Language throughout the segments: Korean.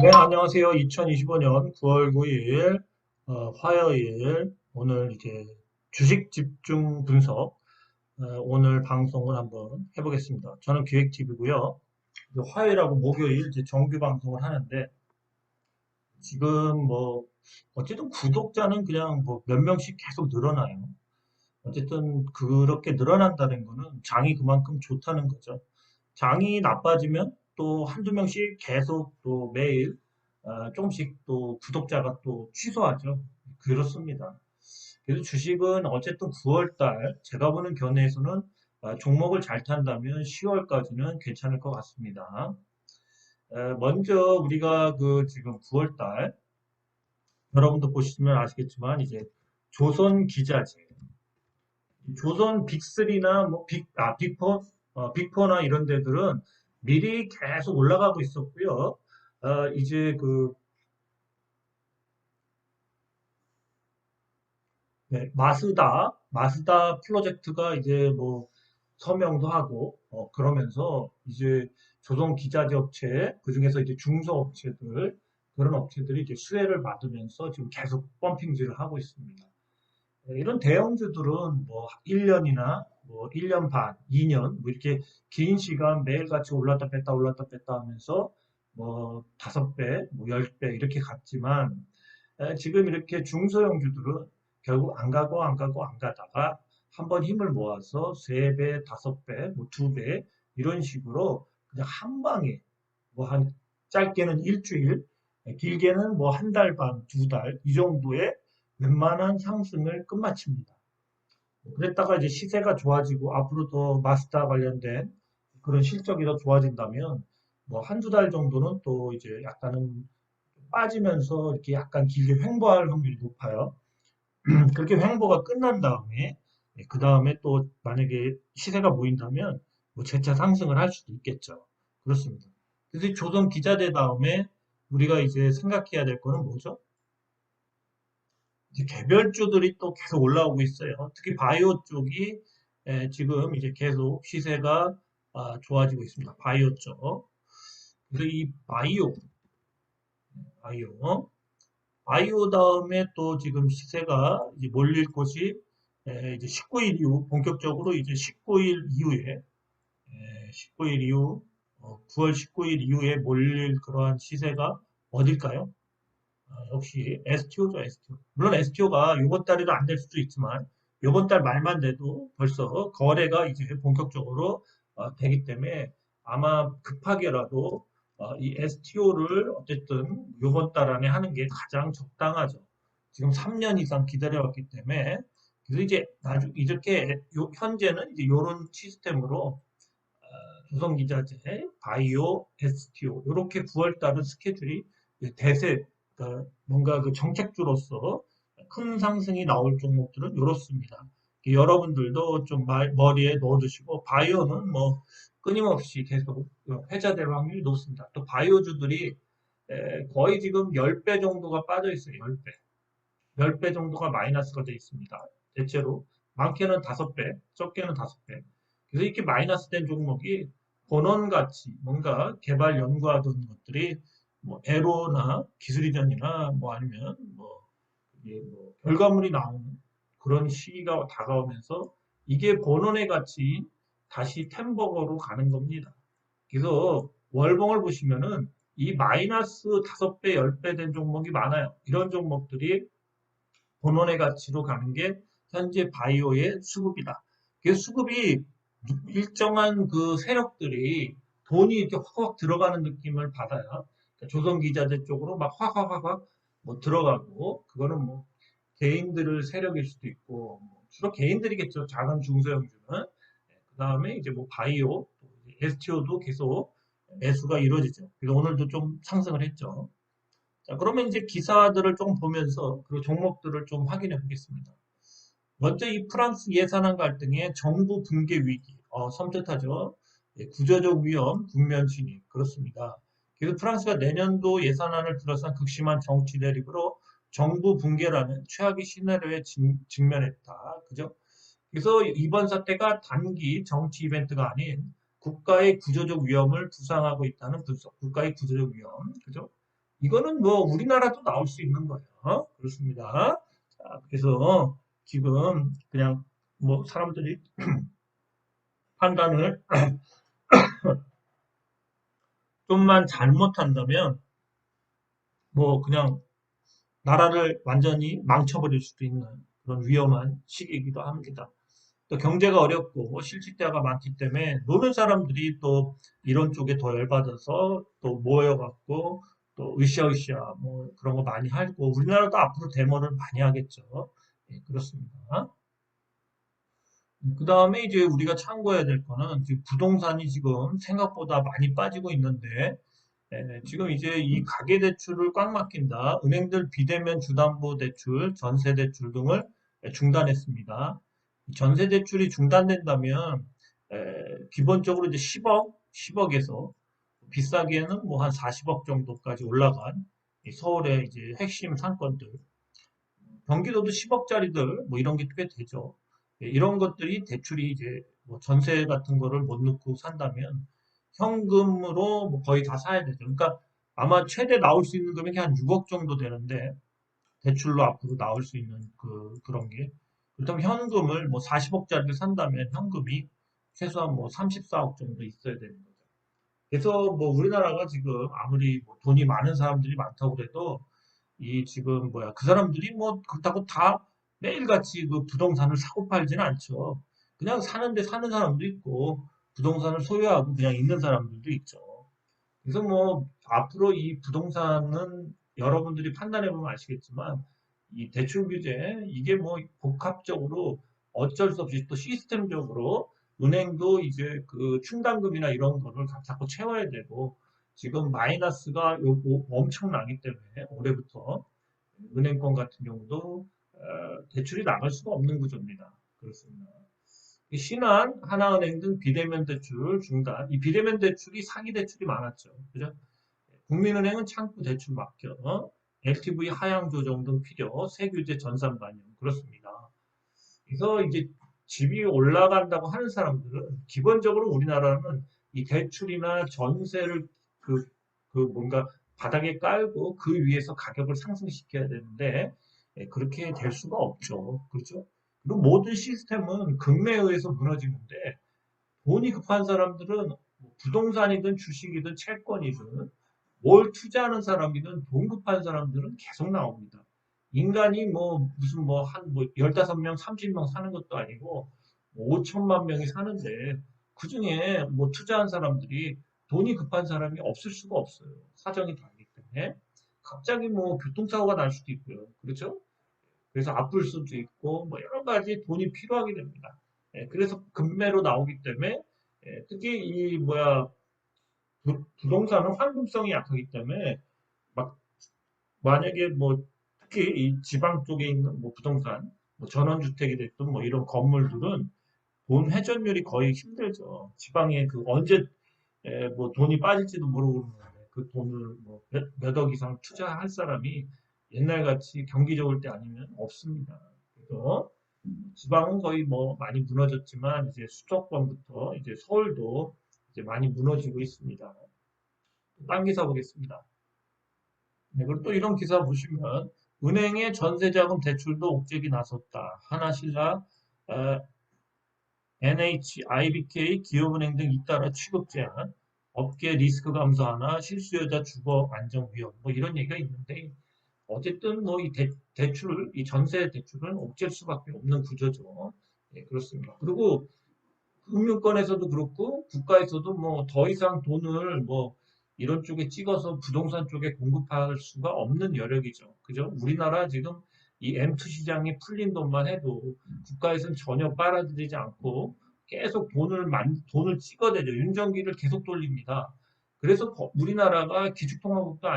네, 안녕하세요. 2025년 9월 9일, 화요일, 오늘 이제 주식 집중 분석, 오늘 방송을 한번 해보겠습니다. 저는 기획팀이고요. 화요일하고 목요일 이제 정규 방송을 하는데, 지금 뭐, 어쨌든 구독자는 그냥 뭐 몇 명씩 계속 늘어나요. 어쨌든 그렇게 늘어난다는 거는 장이 그만큼 좋다는 거죠. 장이 나빠지면 또 한두 명씩 계속 또 매일 조금씩 또 구독자가 또 취소하죠. 그렇습니다. 그래서 주식은 어쨌든 9월 달 제가 보는 견해에서는 종목을 잘 탄다면 10월까지는 괜찮을 것 같습니다. 먼저 우리가 그 지금 9월 달 여러분도 보시면 아시겠지만 이제 조선 기자재 조선 빅3나 뭐 빅4, 빅4나 이런 데들은 미리 계속 올라가고 있었고요. 이제 그 네, 마스다 프로젝트가 이제 뭐 서명도 하고 그러면서 이제 조선 기자재 업체 그중에서 이제 중소업체들 그런 업체들이 이제 수혜를 받으면서 지금 계속 펌핑질을 하고 있습니다. 네, 이런 대형주들은 뭐 1년이나 뭐 1년 반, 2년 뭐 이렇게 긴 시간 매일같이 올랐다 뺐다 하면서 뭐 5배, 뭐 10배 이렇게 갔지만 지금 이렇게 중소형주들은 결국 안 가고 안 가고 안 가다가 한번 힘을 모아서 3배, 5배, 뭐 2배 이런 식으로 그냥 한 방에 뭐 한 짧게는 일주일, 길게는 뭐 한 달 반, 2달 이 정도의 웬만한 상승을 끝마칩니다. 그랬다가 이제 시세가 좋아지고 앞으로 더 마스터 관련된 그런 실적이 더 좋아진다면 뭐 한두 달 정도는 또 이제 약간은 빠지면서 이렇게 약간 길게 횡보할 확률이 높아요. 그렇게 횡보가 끝난 다음에 그 다음에 또 만약에 시세가 보인다면 뭐 재차 상승을 할 수도 있겠죠. 그렇습니다. 그래서 이 조선 기자재 다음에 우리가 이제 생각해야 될 거는 뭐죠? 이제 개별주들이 또 계속 올라오고 있어요. 특히 바이오 쪽이 지금 이제 계속 시세가 좋아지고 있습니다. 바이오 쪽. 그래서 이 바이오, 바이오 다음에 또 지금 시세가 이제 몰릴 곳이 이제 19일 이후 본격적으로 이제 19일 이후에 19일 이후 9월 19일 이후에 몰릴 그러한 시세가 어딜까요? 역시 STO죠, STO. 물론 STO가 이번 달에도 안 될 수도 있지만 이번 달 말만 돼도 벌써 거래가 이제 본격적으로 되기 때문에 아마 급하게라도 이 STO를 어쨌든 이번 달 안에 하는 게 가장 적당하죠. 지금 3년 이상 기다려왔기 때문에 그래서 이제 이렇게 현재는 이제 이런 시스템으로 조선기자재, 바이오, STO 이렇게 9월 달은 스케줄이 대세 그러니까 뭔가 그 정책주로서 큰 상승이 나올 종목들은 이렇습니다. 여러분들도 좀 머리에 넣어두시고 바이오는 뭐 끊임없이 계속 회자될 확률이 높습니다. 또 바이오주들이 거의 지금 10배 정도가 빠져 있어요. 10배. 10배 정도가 마이너스가 되어 있습니다. 대체로 많게는 5배, 적게는 5배. 그래서 이렇게 마이너스 된 종목이 본원같이 뭔가 개발 연구하던 것들이 뭐 에로나 기술이전이나 뭐 아니면 뭐, 이게 뭐 결과물이 나오는 그런 시기가 다가오면서 이게 본원의 가치 다시 템버거로 가는 겁니다. 그래서 월봉을 보시면은 이 마이너스 5배, 10배 된 종목이 많아요. 이런 종목들이 본원의 가치로 가는 게 현재 바이오의 수급이다. 그 수급이 일정한 그 세력들이 돈이 이렇게 확확 들어가는 느낌을 받아요. 그러니까 조선기자재 쪽으로 막 확확확확 뭐 들어가고 그거는 뭐 개인들을 세력일 수도 있고 뭐 주로 개인들이겠죠. 작은 중소형주는. 그 다음에 이제 뭐 바이오, STO도 계속 매수가 이루어지죠. 그래서 오늘도 좀 상승을 했죠. 자, 그러면 이제 기사들을 좀 보면서 그 종목들을 좀 확인해 보겠습니다. 먼저 이 프랑스 예산안 갈등의 정부 붕괴 위기, 섬뜩하죠. 예, 구조적 위험, 국면 진입, 그렇습니다. 그래서 프랑스가 내년도 예산안을 둘러싼 극심한 정치 대립으로 정부 붕괴라는 최악의 시나리오에 직면했다. 그죠? 그래서 이번 사태가 단기 정치 이벤트가 아닌 국가의 구조적 위험을 부상하고 있다는 분석, 국가의 구조적 위험, 그죠? 이거는 뭐 우리나라도 나올 수 있는 거예요. 그렇습니다. 자, 그래서 지금 그냥 뭐 사람들이 판단을 좀만 잘못한다면 뭐 그냥 나라를 완전히 망쳐버릴 수도 있는 그런 위험한 시기이기도 합니다. 또 경제가 어렵고 뭐 실직자가 많기 때문에 노는 사람들이 또 이런 쪽에 더 열받아서 또 모여갖고 또 으쌰으쌰 뭐 그런 거 많이 하고 우리나라도 앞으로 데모를 많이 하겠죠. 예, 그렇습니다. 그 다음에 이제 우리가 참고해야 될 거는 지금 부동산이 지금 생각보다 많이 빠지고 있는데 지금 이제 이 가계대출을 꽉 막힌다. 은행들 비대면 주담보대출, 전세대출 등을 중단했습니다. 전세대출이 중단된다면 기본적으로 이제 10억, 10억에서 비싸게는 뭐 한 40억 정도까지 올라간 이 서울의 이제 핵심 상권들, 경기도도 10억짜리들 뭐 이런 게 꽤 되죠. 이런 것들이 대출이 이제 뭐 전세 같은 거를 못 넣고 산다면 현금으로 뭐 거의 다 사야 되죠. 그러니까 아마 최대 나올 수 있는 금액이 한 6억 정도 되는데 대출로 앞으로 나올 수 있는 그런 게 그렇다면 현금을 뭐 40억짜리를 산다면 현금이 최소한 뭐 34억 정도 있어야 되는 거죠. 그래서 뭐 우리나라가 지금 아무리 뭐 돈이 많은 사람들이 많다고 그래도 이 지금 뭐야 그 사람들이 뭐 그렇다고 다 매일같이 그 부동산을 사고 팔지는 않죠. 그냥 사는데 사는 사람도 있고 부동산을 소유하고 그냥 있는 사람들도 있죠. 그래서 뭐 앞으로 이 부동산은 여러분들이 판단해 보면 아시겠지만 이 대출 규제 이게 뭐 복합적으로 어쩔 수 없이 또 시스템적으로 은행도 이제 그 충당금이나 이런 거를 자꾸 채워야 되고 지금 마이너스가 요거 엄청나기 때문에 올해부터 은행권 같은 경우도 대출이 나갈 수가 없는 구조입니다. 그렇습니다. 신한, 하나은행 등 비대면 대출 중단. 이 비대면 대출이 사기 대출이 많았죠. 그죠? 국민은행은 창구 대출 막혀, LTV 하향 조정 등 필요, 세규제 전산 반영. 그렇습니다. 그래서 이제 집이 올라간다고 하는 사람들은 기본적으로 우리나라는 이 대출이나 전세를 그, 그 뭔가 바닥에 깔고 그 위에서 가격을 상승시켜야 되는데 그렇게 될 수가 없죠. 그렇죠? 그리고 모든 시스템은 금매에 의해서 무너지는데 돈이 급한 사람들은 부동산이든 주식이든 채권이든 뭘 투자하는 사람이든 돈 급한 사람들은 계속 나옵니다. 인간이 뭐 무슨 뭐 한 뭐 15명, 30명 사는 것도 아니고 5천만 명이 사는데 그중에 뭐 투자한 사람들이 돈이 급한 사람이 없을 수가 없어요. 사정이 다르기 때문에. 갑자기 뭐 교통사고가 날 수도 있고요. 그렇죠? 그래서 아플 수도 있고 뭐 여러 가지 돈이 필요하게 됩니다. 그래서 급매로 나오기 때문에 특히 이 뭐야 부동산은 황금성이 약하기 때문에 막 만약에 뭐 특히 이 지방 쪽에 있는 뭐 부동산 뭐 전원주택이 됐든 뭐 이런 건물들은 돈 회전율이 거의 힘들죠. 지방에 그 언제 뭐 돈이 빠질지도 모르고 그러는데 그 돈을 뭐 몇억 이상 투자할 사람이 옛날같이 경기 좋을 때 아니면 없습니다. 그래서 지방은 거의 뭐 많이 무너졌지만 이제 수도권부터 이제 서울도 이제 많이 무너지고 있습니다. 딴 기사 보겠습니다. 네, 그리고 또 이런 기사 보시면 은행의 전세자금 대출도 옥죄기 나섰다. 하나신라, 어, NH, IBK, 기업은행 등 잇따라 취급 제한, 업계 리스크 감소하나 실수요자 주거 안정 위험 뭐 이런 얘기가 있는데 어쨌든 뭐 이 대출, 이 전세 대출은 옥죄일 수밖에 없는 구조죠. 네, 그렇습니다. 그리고 금융권에서도 그렇고 국가에서도 뭐 더 이상 돈을 뭐 이런 쪽에 찍어서 부동산 쪽에 공급할 수가 없는 여력이죠. 그죠? 우리나라 지금 이 M2 시장이 풀린 돈만 해도 국가에서는 전혀 빨아들이지 않고 계속 돈을 찍어대죠. 윤전기를 계속 돌립니다. 그래서 우리나라가 기축통화국도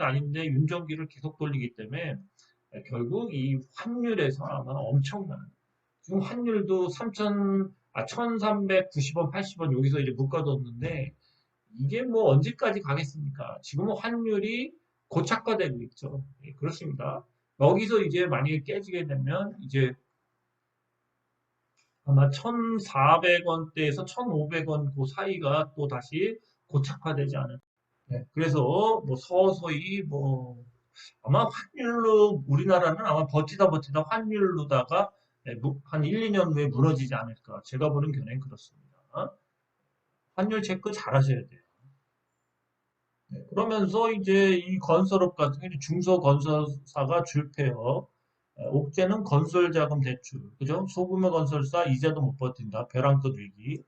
아닌데 윤전기를 계속 돌리기 때문에 결국 이 환율에서 아마 엄청난 지금 환율도 1390원, 80원 여기서 이제 묶어뒀는데 이게 뭐 언제까지 가겠습니까? 지금은 환율이 고착화되고 있죠. 예, 그렇습니다. 여기서 이제 만약에 깨지게 되면 이제 아마 1,400원대에서 1,500원 그 사이가 또 다시 고착화되지 않을까. 그래서 뭐 서서히 뭐 아마 환율로 우리나라는 아마 버티다 환율로다가 한 1, 2년 후에 무너지지 않을까. 제가 보는 견해는 그렇습니다. 환율 체크 잘 하셔야 돼요. 그러면서 이제 이 건설업 같은 경우 중소건설사가 줄패요. 옥제는 건설자금 대출, 그죠? 소규모 건설사 이자도 못 버틴다. 벼랑끝 위기.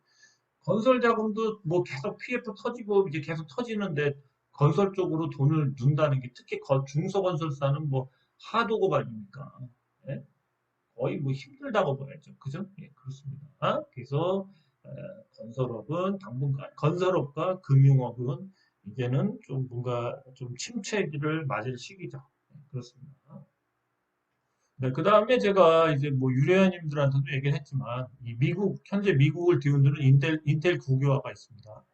건설자금도 뭐 계속 PF 터지고 이제 계속 터지는데 건설 쪽으로 돈을 넣는다는 게 특히 중소건설사는 뭐 하도 고발이니까 예? 거의 뭐 힘들다고 봐야죠. 그죠? 예, 그렇습니다. 그래서 에, 당분간 건설업과 금융업은 이제는 좀 뭔가 좀 침체기를 맞을 시기죠. 그렇습니다. 네, 그 다음에 제가 이제 뭐 유래현님들한테도 얘기를 했지만, 현재 미국을 뒤흔드는 인텔 국유화가 있습니다.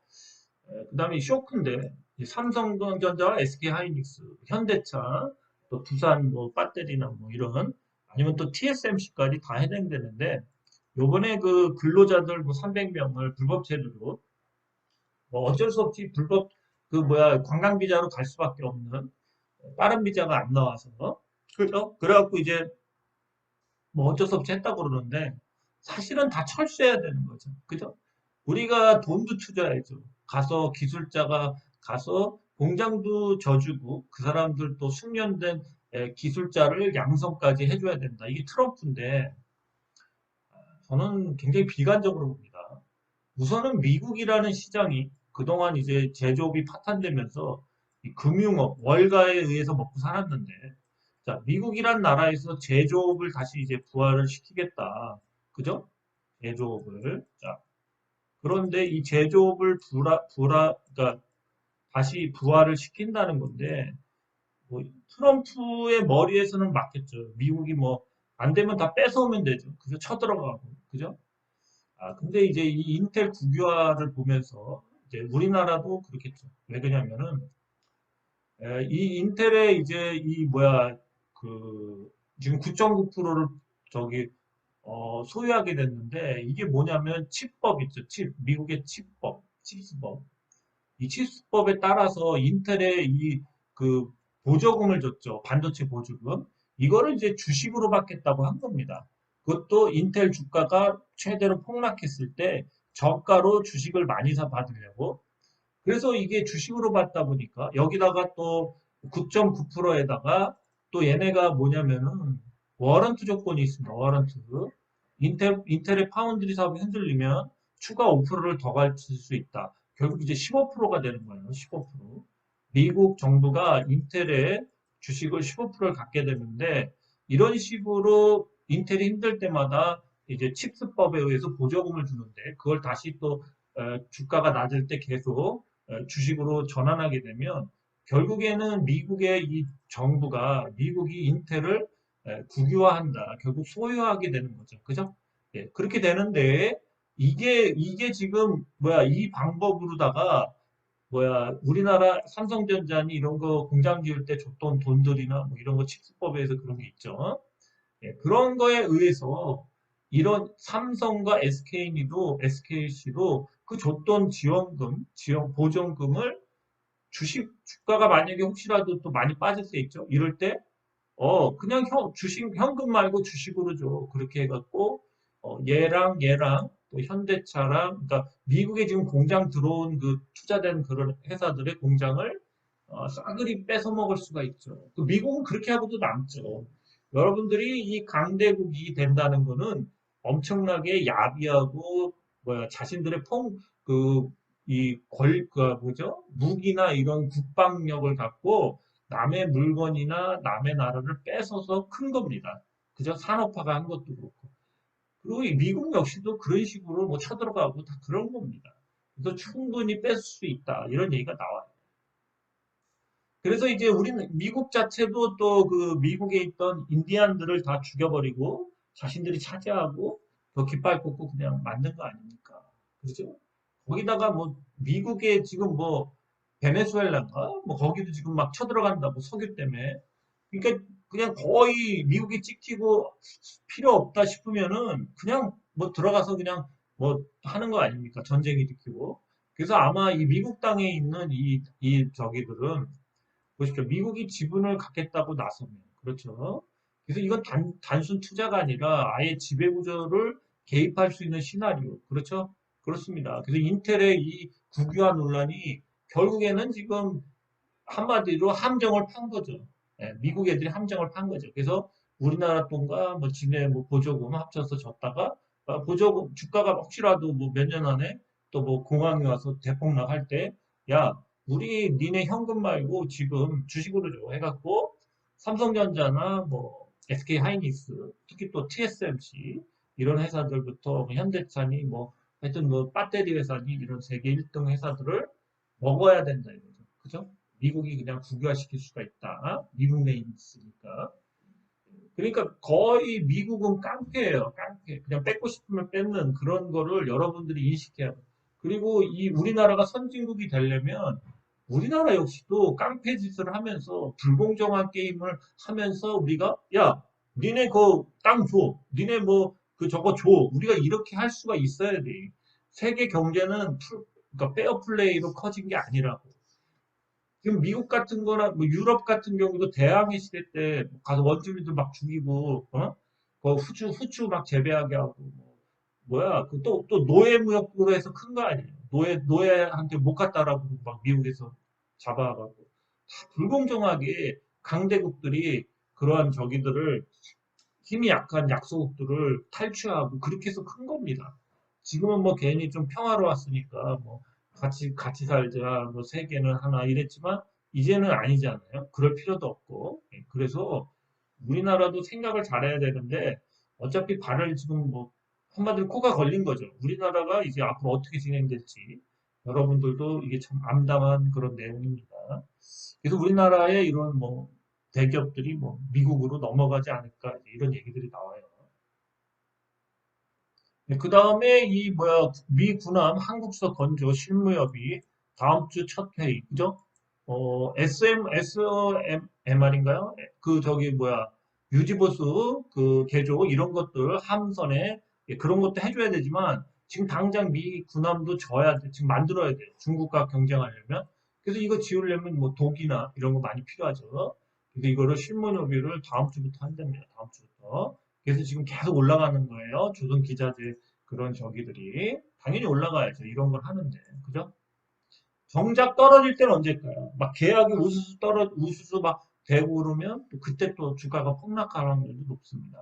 그 다음에 쇼크인데, 이 삼성전자와 SK하이닉스, 현대차, 또 두산 뭐 배터리나 뭐 이런, 아니면 또 TSMC까지 다 해당되는데, 요번에 그 근로자들 뭐 300명을 불법 체류로, 뭐 어쩔 수 없이 관광 비자로 갈 수밖에 없는, 빠른 비자가 안 나와서, 그죠? 그래갖고 이제 뭐 어쩔 수 없이 했다고 그러는데 사실은 다 철수해야 되는 거죠. 그죠? 우리가 돈도 투자해야죠. 가서 기술자가 가서 공장도 져주고 그 사람들 또 숙련된 기술자를 양성까지 해줘야 된다. 이게 트럼프인데 저는 굉장히 비관적으로 봅니다. 우선은 미국이라는 시장이 그동안 이제 제조업이 파탄되면서 이 금융업, 월가에 의해서 먹고 살았는데, 자, 미국이란 나라에서 제조업을 다시 이제 부활을 시키겠다. 그죠? 제조업을. 자, 그런데 이 제조업을 그러니까 다시 부활을 시킨다는 건데, 뭐, 트럼프의 머리에서는 맞겠죠. 미국이 뭐, 안 되면 다 뺏어오면 되죠. 그래서 쳐들어가고. 그죠? 근데 이제 이 인텔 국유화를 보면서 이제 우리나라도 그렇겠죠. 왜 그러냐면은 이 인텔의 이제 그 지금 9.9%를 저기 소유하게 됐는데 이게 뭐냐면 칩법 있죠. 미국의 칩스법. 이 칩스법에 따라서 인텔에 이 그 보조금을 줬죠. 반도체 보조금. 이거를 이제 주식으로 받겠다고 한 겁니다. 그것도 인텔 주가가 최대로 폭락했을 때 저가로 주식을 많이 사 받으려고. 그래서 이게 주식으로 받다 보니까 여기다가 또 9.9%에다가 또 얘네가 뭐냐면은 워런트 조건이 있습니다. 워런트. 인텔의 파운드리 사업이 흔들리면 추가 5%를 더 가질 수 있다. 결국 이제 15%가 되는 거예요. 15%. 미국 정부가 인텔의 주식을 15%를 갖게 되는데 이런 식으로 인텔이 힘들 때마다 이제 칩스법에 의해서 보조금을 주는데 그걸 다시 또 주가가 낮을 때 계속 주식으로 전환하게 되면 결국에는 미국의 이 정부가 미국이 인텔을 국유화한다. 결국 소유하게 되는 거죠. 그죠? 예, 그렇게 되는데 이게 지금 이 방법으로다가 우리나라 삼성전자니 이런 거 공장 지을 때 줬던 돈들이나 뭐 이런 거 칩스법에서 그런 게 있죠. 예, 그런 거에 의해서 이런 삼성과 SKC도 그 줬던 보전금을 주가가 만약에 혹시라도 또 많이 빠질 때 있죠. 이럴 때, 그냥 현금 말고 주식으로 줘. 그렇게 해갖고, 얘랑 또 현대차랑, 그러니까 미국에 지금 공장 들어온 그 투자된 그런 회사들의 공장을 싸그리 뺏어 먹을 수가 있죠. 그 미국은 그렇게 하고도 남죠. 여러분들이 이 강대국이 된다는 거는 엄청나게 야비하고 자신들의 무기나 이런 국방력을 갖고 남의 물건이나 남의 나라를 뺏어서 큰 겁니다. 그죠? 산업화가 한 것도 그렇고. 그리고 이 미국 역시도 그런 식으로 뭐 쳐들어가고 다 그런 겁니다. 그래서 충분히 뺏을 수 있다. 이런 얘기가 나와요. 그래서 이제 우리는 미국 자체도 또 그 미국에 있던 인디안들을 다 죽여버리고 자신들이 차지하고 더 깃발 꽂고 그냥 만든 거 아닙니까? 그렇죠? 거기다가 뭐 미국에 지금 뭐 베네수엘라인가 뭐 거기도 지금 막 쳐들어간다고 석유 때문에 그러니까 그냥 거의 미국이 찍히고 필요 없다 싶으면은 그냥 뭐 들어가서 그냥 뭐 하는 거 아닙니까? 전쟁 일으키고 그래서 아마 이 미국 땅에 있는 이 저기들은 보십시오. 미국이 지분을 갖겠다고 나서면 그렇죠. 그래서 이건 단순 투자가 아니라 아예 지배구조를 개입할 수 있는 시나리오. 그렇죠? 그렇습니다. 그래서 인텔의 이 국유화 논란이 결국에는 지금 한마디로 함정을 판 거죠. 예, 미국 애들이 함정을 판 거죠. 그래서 우리나라 돈과 뭐 지네 뭐 보조금 합쳐서 줬다가 보조금 주가가 혹시라도 뭐 몇 년 안에 또 뭐 공황이 와서 대폭락 할 때, 야, 우리 니네 현금 말고 지금 주식으로 줘 해갖고 삼성전자나 뭐 SK 하이닉스, 특히 또 TSMC 이런 회사들부터 뭐 현대차니 뭐 하여튼 뭐 배터리 회사니 이런 세계 1등 회사들을 먹어야 된다 이거죠. 그죠? 미국이 그냥 국유화시킬 수가 있다. 미국 내에 있으니까. 그러니까 거의 미국은 깡패예요. 깡패. 그냥 뺏고 싶으면 뺏는 그런 거를 여러분들이 인식해야 돼요. 그리고 이 우리나라가 선진국이 되려면 우리나라 역시도 깡패 짓을 하면서 불공정한 게임을 하면서 우리가 야, 니네 그 땅 줘. 니네 뭐 그 저거 줘. 우리가 이렇게 할 수가 있어야 돼. 세계 경제는 그러니까 페어 플레이로 커진 게 아니라고. 지금 미국 같은 거나 뭐 유럽 같은 경우도 대항해 시대 때 가서 원주민들 막 죽이고, 그 후추 막 재배하게 하고, 뭐야, 그 또 노예 무역으로 해서 큰 거 아니에요. 노예한테 못 갔다라고 막 미국에서 잡아가고. 다 불공정하게 강대국들이 그러한 저기들을 힘이 약한 약소국들을 탈취하고 그렇게 해서 큰 겁니다. 지금은 뭐 괜히 좀 평화로웠으니까 뭐 같이 살자, 뭐 세계는 하나 이랬지만 이제는 아니잖아요. 그럴 필요도 없고. 예, 그래서 우리나라도 생각을 잘해야 되는데 어차피 발을 지금 뭐 한마디로 코가 걸린 거죠. 우리나라가 이제 앞으로 어떻게 진행될지 여러분들도 이게 참 암담한 그런 내용입니다. 그래서 우리나라의 이런 뭐 대기업들이 뭐 미국으로 넘어가지 않을까 이런 얘기들이 나와요. 그 다음에 이 뭐야 미 군함 한국서 건조 실무협의 다음 주 첫 회의 그죠? SMR인가요? 그 저기 뭐야 유지보수 그 개조 이런 것들 함선에 그런 것도 해줘야 되지만 지금 당장 미 군함도 져야 돼. 지금 만들어야 돼. 중국과 경쟁하려면. 그래서 이거 지으려면 뭐 독이나 이런 거 많이 필요하죠. 그래서 이거를 실무협의를 다음 주부터 한답니다. 다음 주부터. 그래서 지금 계속 올라가는 거예요. 조선 기자재 그런 저기들이 당연히 올라가야죠. 이런 걸 하는데 그죠? 정작 떨어질 때는 언제일까요? 막 계약이 우수수 막 되고 그러면 또 그때 또 주가가 폭락할 확률이 높습니다.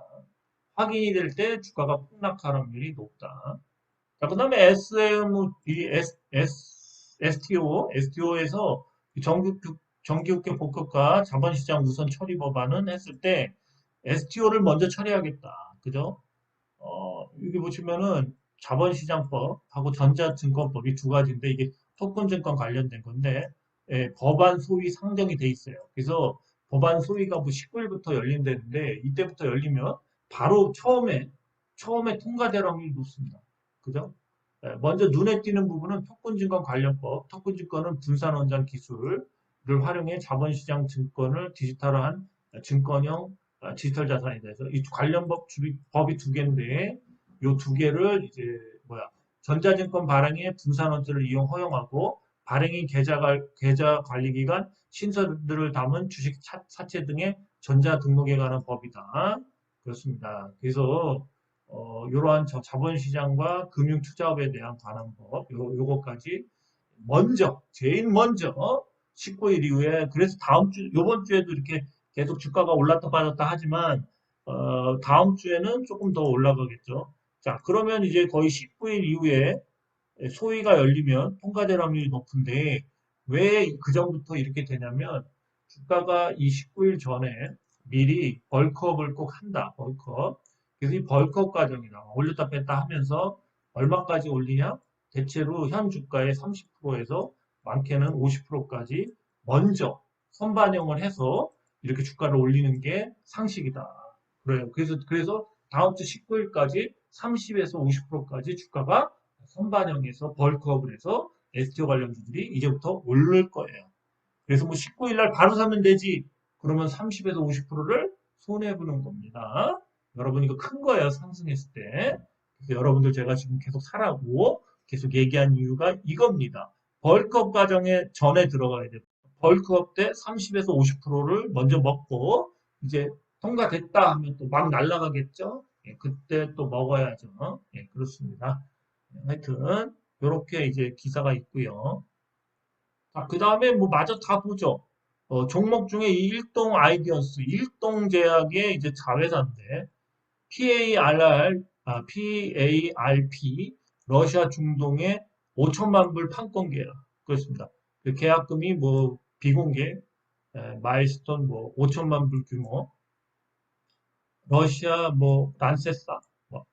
확인이 될 때 주가가 폭락할 확률이 높다. 자, 그 다음에 STO에서 정기국회 복합과 자본시장 우선 처리 법안은 했을 때 STO를 먼저 처리하겠다. 그죠? 여기 보시면은 자본시장법하고 전자증권법 이 두 가지인데 이게 토큰증권 관련된 건데 예, 법안 소위 상정이 돼 있어요. 그래서 법안 소위가 뭐 19일부터 열린다는데 이때부터 열리면 바로 처음에 통과될 확률이 높습니다. 그죠? 예, 먼저 눈에 띄는 부분은 토큰증권 관련법. 토큰증권은 분산원장 기술을 활용해 자본시장 증권을 디지털화한 증권형 디지털 자산에 대해서 이 관련 법이 두 개인데 이 두 개를 이제 뭐야 전자증권 발행에 분산원들을 이용 허용하고 발행인 계좌 관리 기간 신설들을 담은 주식 사채 등의 전자 등록에 관한 법이다. 그렇습니다. 그래서 이러한 자본시장과 금융투자업에 대한 관한 법 요거까지 제일 먼저 19일 이후에 그래서 요번 주에도 이렇게 계속 주가가 올랐다 빠졌다 하지만 다음 주에는 조금 더 올라가겠죠. 자, 그러면 이제 거의 19일 이후에 소위가 열리면 통과될 확률이 높은데 왜 그 전부터 이렇게 되냐면 주가가 이 19일 전에 미리 벌크업을 꼭 한다. 벌크업. 그래서 이 벌크업 과정이 나와. 올렸다 뺐다 하면서 얼마까지 올리냐? 대체로 현 주가의 30%에서 많게는 50%까지 먼저 선반영을 해서 이렇게 주가를 올리는 게 상식이다. 그래요. 그래서 다음 주 19일까지 30에서 50%까지 주가가 선반영해서 벌크업을 해서 STO 관련주들이 이제부터 오를 거예요. 그래서 뭐 19일 날 바로 사면 되지. 그러면 30에서 50%를 손해보는 겁니다. 여러분 이거 큰 거예요. 상승했을 때. 그래서 여러분들 제가 지금 계속 사라고 계속 얘기한 이유가 이겁니다. 벌크업 과정에 전에 들어가야 돼요. 벌크업 때 30에서 50%를 먼저 먹고 이제 통과됐다 하면 또 막 날아가겠죠? 예, 그때 또 먹어야죠. 예, 그렇습니다. 하여튼 이렇게 이제 기사가 있고요. 아, 그 다음에 뭐 마저 다 보죠. 종목 중에 이 일동 아이디어스, 일동제약의 이제 자회사인데 PARP, 러시아 중동에 5천만 불 판권 계약. 그렇습니다. 그 계약금이 뭐 비공개, 마일스톤 뭐 5천만 불 규모, 러시아 뭐 란세사, 뭐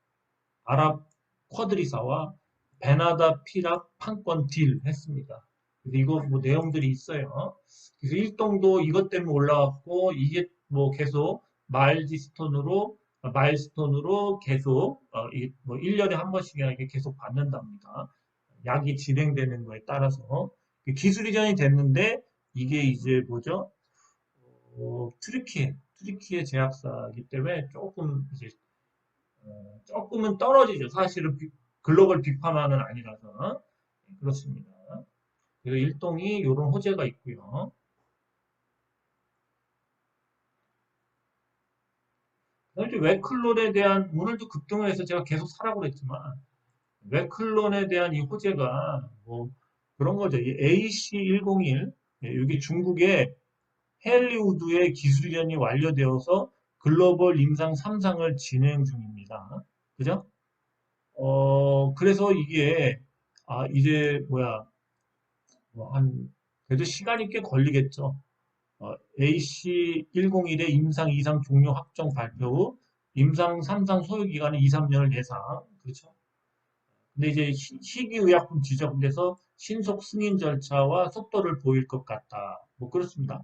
아랍 쿼드리사와 베나다 피랍 판권 딜 했습니다. 그래서 이거 뭐 내용들이 있어요. 그래서 일동도 이것 때문에 올라왔고 이게 뭐 계속 마일스톤으로 계속 뭐 1년에 한 번씩이나 이게 계속 받는답니다. 약이 진행되는 거에 따라서 기술 이전이 됐는데 이게 이제 뭐죠? 트리키의 제약사이기 때문에 조금 이제 조금은 떨어지죠. 사실은 글로벌 빅파마는 아니라서. 그렇습니다. 그래서 일동이 이런 호재가 있고요. 그다음에 이제 웨클론에 대한 오늘도 급등을 해서 제가 계속 사라고 그랬지만 웨클론에 대한 이 호재가 뭐 그런 거죠. 이 AC101 이게 중국의 헬리우드의 기술 이전이 완료되어서 글로벌 임상 3상을 진행 중입니다. 그죠? 그래서 이게 이제 뭐야 뭐 그래도 시간이 꽤 걸리겠죠. AC101의 임상 2상 종료 확정 발표 후 임상 3상 소요 기간은 2, 3년을 예상. 그렇죠? 근데 이제 희귀의약품 지정돼서 신속 승인 절차와 속도를 보일 것 같다. 뭐 그렇습니다.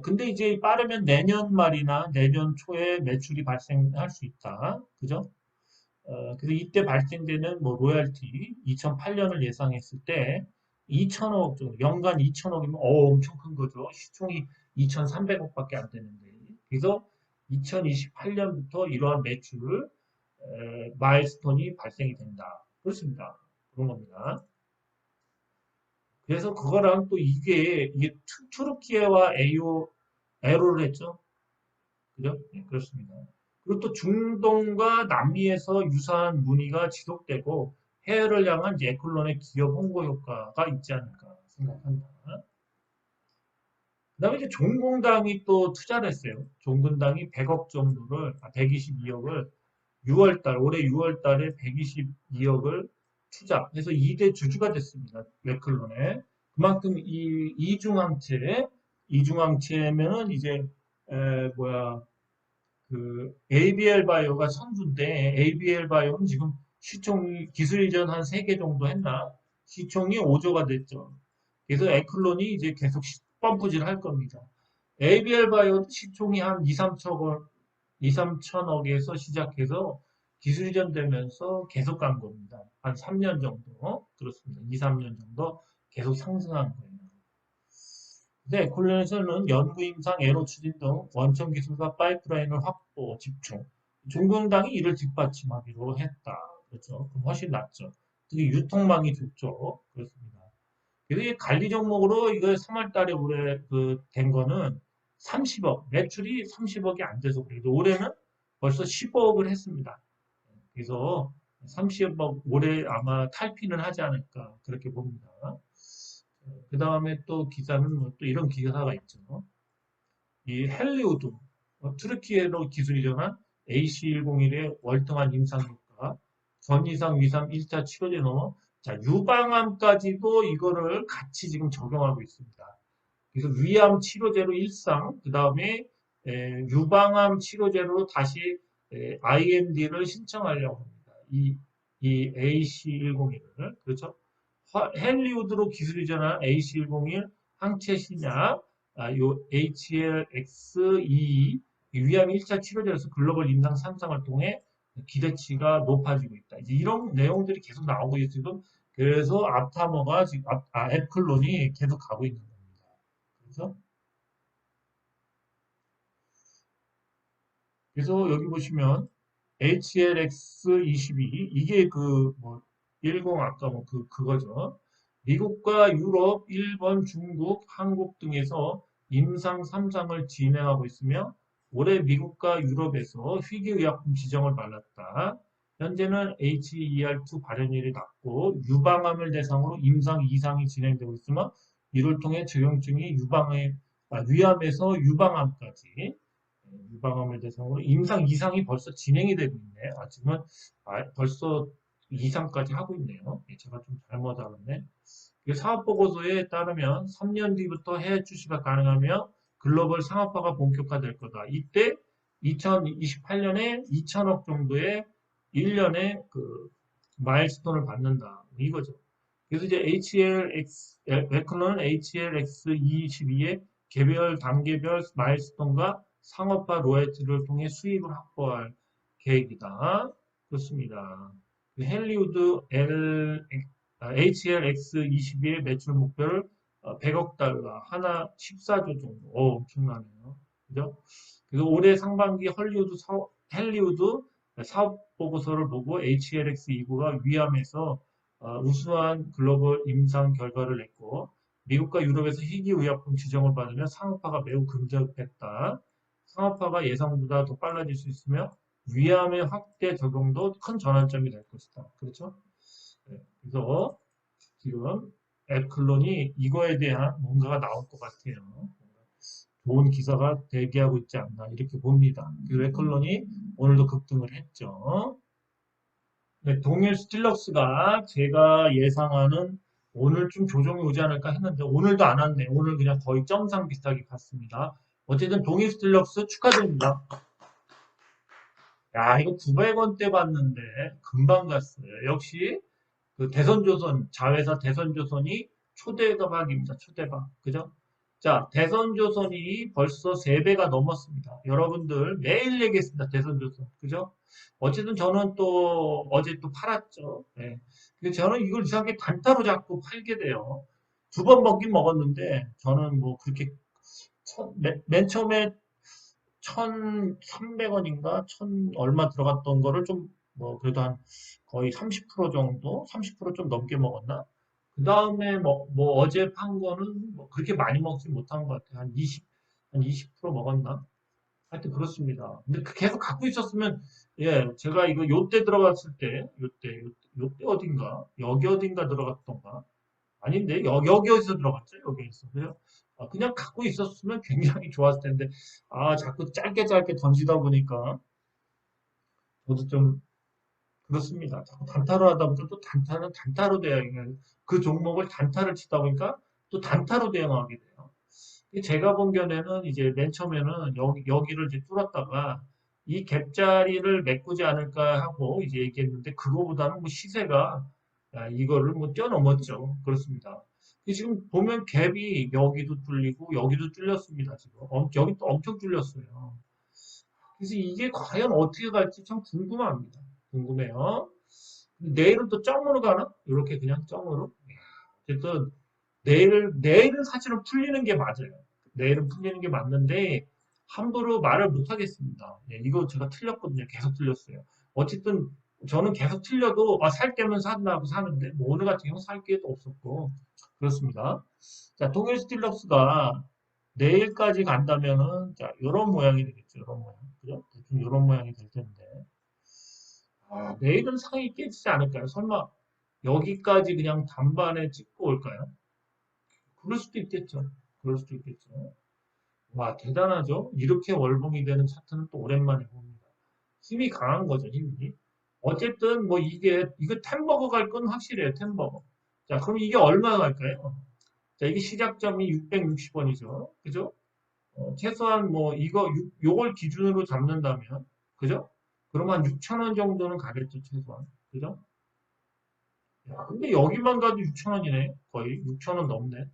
근데 이제 빠르면 내년 말이나 내년 초에 매출이 발생할 수 있다. 그죠? 그래서 이때 발생되는 뭐 로열티 2008년을 예상했을 때 2천억 정도, 연간 2천억이면 엄청 큰 거죠. 시총이 2,300억밖에 안 되는데. 그래서 2028년부터 이러한 매출 마일스톤이 발생이 된다. 그렇습니다. 그런 겁니다. 그래서 그거랑 또 이게 투르키예와 에로를 했죠. 그죠? 네, 그렇습니다. 그리고 또 중동과 남미에서 유사한 문의가 지속되고 해외를 향한 이제 에클론의 기업 홍보 효과가 있지 않을까 생각합니다. 그다음에 이제 종공당이 또 투자를 했어요. 종근당이 100억 정도를, 122억을 6월달, 올해 6월달에 122억을 투자해서 2대 주주가 됐습니다. 웨클론에. 그만큼 이 이중항체면은 이제 뭐야 그 ABL 바이오가 선두인데 ABL 바이오는 지금 시총이 기술 이전 한 3개 정도 했나? 시총이 5조가 됐죠. 그래서 에클론이 이제 계속 펌프질 할 겁니다. ABL 바이오도 시총이 한 2, 3천억, 2, 3천억에서 시작해서 기술 이전되면서 계속 간 겁니다. 한 3년 정도. 그렇습니다. 2, 3년 정도 계속 상승한 거예요. 네, 콜론에서는 연구 임상, 에로 추진 등 원천 기술과 파이프라인을 확보, 집중. 중공당이 이를 뒷받침하기로 했다. 그렇죠. 그럼 훨씬 낫죠. 특히 유통망이 좋죠. 그렇습니다. 그래서 이 관리 종목으로 이거 3월 달에 올해 된 거는 30억, 매출이 30억이 안 돼서 그래도 올해는 벌써 15억을 했습니다. 그래서 30억 올해 아마 탈피는 하지 않을까 그렇게 봅니다. 그 다음에 또 기사는 뭐또 이런 기사가 있죠. 이 헬리우드, 트르키예로 기술 이전한 AC101의 월등한 임상 효과, 전이상 위암 1차 치료제 넘어, 자, 유방암까지도 이거를 같이 지금 적용하고 있습니다. 그래서 위암 치료제로 일상, 그 다음에 유방암 치료제로 다시 IND를 신청하려고 합니다. 이 AC101을. 그렇죠? 헬리우드로 기술 이전한 AC101 항체 신약, 요 HLX22 위암 1차 치료제에서 글로벌 임상 3상을 통해 기대치가 높아지고 있다. 이제 이런 내용들이 계속 나오고 있어요. 지금 그래서 앞타머가 지금 애플론이 계속 가고 있는 겁니다. 그래서 여기 보시면 HLX22 이게 그 뭐 10 아까 뭐 그거죠. 미국과 유럽, 일본, 중국, 한국 등에서 임상 3상을 진행하고 있으며 올해 미국과 유럽에서 희귀의약품 지정을 받았다. 현재는 HER2 발현율이 낮고 유방암을 대상으로 임상 2상이 진행되고 있으며 이를 통해 적용증이 위암에서 유방암까지 유방암을 대상으로 임상 2상이 벌써 진행이 되고 있네. 지금은 벌써 2상까지 하고 있네요. 제가 좀 잘못 알았네. 사업 보고서에 따르면 3년 뒤부터 해외 출시가 가능하며 글로벌 상업화가 본격화될 거다. 이때 2028년에 2천억 정도의 1년에 그 마일스톤을 받는다. 이거죠. 그래서 이제 에클론은 HLX22의 개별 단계별 마일스톤과 상업화 로열티를 통해 수입을 확보할 계획이다. 그렇습니다. 헬리우드 HLX22의 매출 목표를 100억 달러, 하나 14조 정도. 엄청나네요. 그죠? 그래서 올해 상반기 헬리우드 사업 보고서를 보고 HLX29가 위암에서 우수한 글로벌 임상 결과를 냈고 미국과 유럽에서 희귀의약품 지정을 받으며 상업화가 매우 근접했다. 상업화가 예상보다 더 빨라질 수 있으며 위암의 확대 적용도 큰 전환점이 될 것이다. 그렇죠? 네, 그래서 지금 애플론이 이거에 대한 뭔가가 나올 것 같아요. 좋은 기사가 대기하고 있지 않나 이렇게 봅니다. 그리고 애플론이 오늘도 급등을 했죠. 네, 동일 스틸럭스가 제가 예상하는 오늘 좀 조정이 오지 않을까 했는데 오늘도 안 왔네. 오늘 그냥 거의 점상 비슷하게 갔습니다. 어쨌든 동일 스틸럭스 축하드립니다. 야, 이거 900원대 봤는데 금방 갔어요. 역시 그 대선조선, 자회사 대선조선이 초대박입니다. 초대박. 그죠? 자, 대선조선이 벌써 3배가 넘었습니다. 여러분들 매일 얘기했습니다. 대선조선. 그죠? 어쨌든 저는 또 어제 또 팔았죠. 네. 근데 저는 이걸 이상하게 단타로 잡고 팔게 돼요. 2번 먹긴 먹었는데 저는 뭐 그렇게 맨 처음에 1,300원인가 1,000 얼마 들어갔던 거를 좀 뭐 그래도 한 거의 30% 정도, 30%좀 넘게 먹었나? 그 다음에 뭐 어제 판 거는 뭐 그렇게 많이 먹지 못한 것 같아요. 한 20% 먹었나? 하여튼 그렇습니다. 근데 계속 갖고 있었으면, 예, 제가 이거 요때 들어갔을 때, 요때 어딘가, 여기 어딘가 들어갔던가. 아닌데, 여기 어디서 들어갔죠? 여기에서. 그래요? 그냥 갖고 있었으면 굉장히 좋았을 텐데, 자꾸 짧게 짧게 던지다 보니까, 저도 좀, 그렇습니다. 자꾸 단타로 하다 보니까 또 단타는 단타로 대응을, 그 종목을 단타를 치다 보니까 또 단타로 대응하게 돼요. 제가 본 견해는 이제 맨 처음에는 여기를 이제 뚫었다가 이 갭자리를 메꾸지 않을까 하고 이제 얘기했는데 그거보다는 뭐 시세가 이거를 뭐 뛰어넘었죠. 그렇습니다. 지금 보면 갭이 여기도 뚫리고 여기도 뚫렸습니다. 지금 여기 또 엄청 뚫렸어요. 그래서 이게 과연 어떻게 갈지 참 궁금합니다. 궁금해요. 내일은 또 점으로 가나? 이렇게 그냥 점으로? 어쨌든 내일은 사실은 풀리는 게 맞아요. 내일은 풀리는 게 맞는데 함부로 말을 못 하겠습니다. 예, 이거 제가 틀렸거든요. 계속 틀렸어요. 어쨌든 저는 계속 틀려도 살 게면 산다고 사는데 뭐 오늘 같은 경우 살 게도 없었고 그렇습니다. 자, 동일 스틸럭스가 내일까지 간다면은 자, 이런 모양이 되겠죠. 이런 모양. 그죠? 대충 이런 모양이 될 텐데. 내일은 상이 깨지지 않을까요? 설마 여기까지 그냥 단반에 찍고 올까요? 그럴 수도 있겠죠. 그럴 수도 있겠죠. 와, 대단하죠? 이렇게 월봉이 되는 차트는 또 오랜만에 봅니다. 힘이 강한 거죠, 힘이. 어쨌든, 뭐, 이거 템버거 갈 건 확실해요, 템버거. 자, 그럼 이게 얼마 갈까요? 자, 이게 시작점이 660원이죠. 그죠? 최소한 뭐, 요걸 기준으로 잡는다면, 그죠? 그럼 한 6,000원 정도는 가겠죠, 최소한. 그죠? 야, 근데 여기만 가도 6,000원이네. 거의 6,000원 넘네.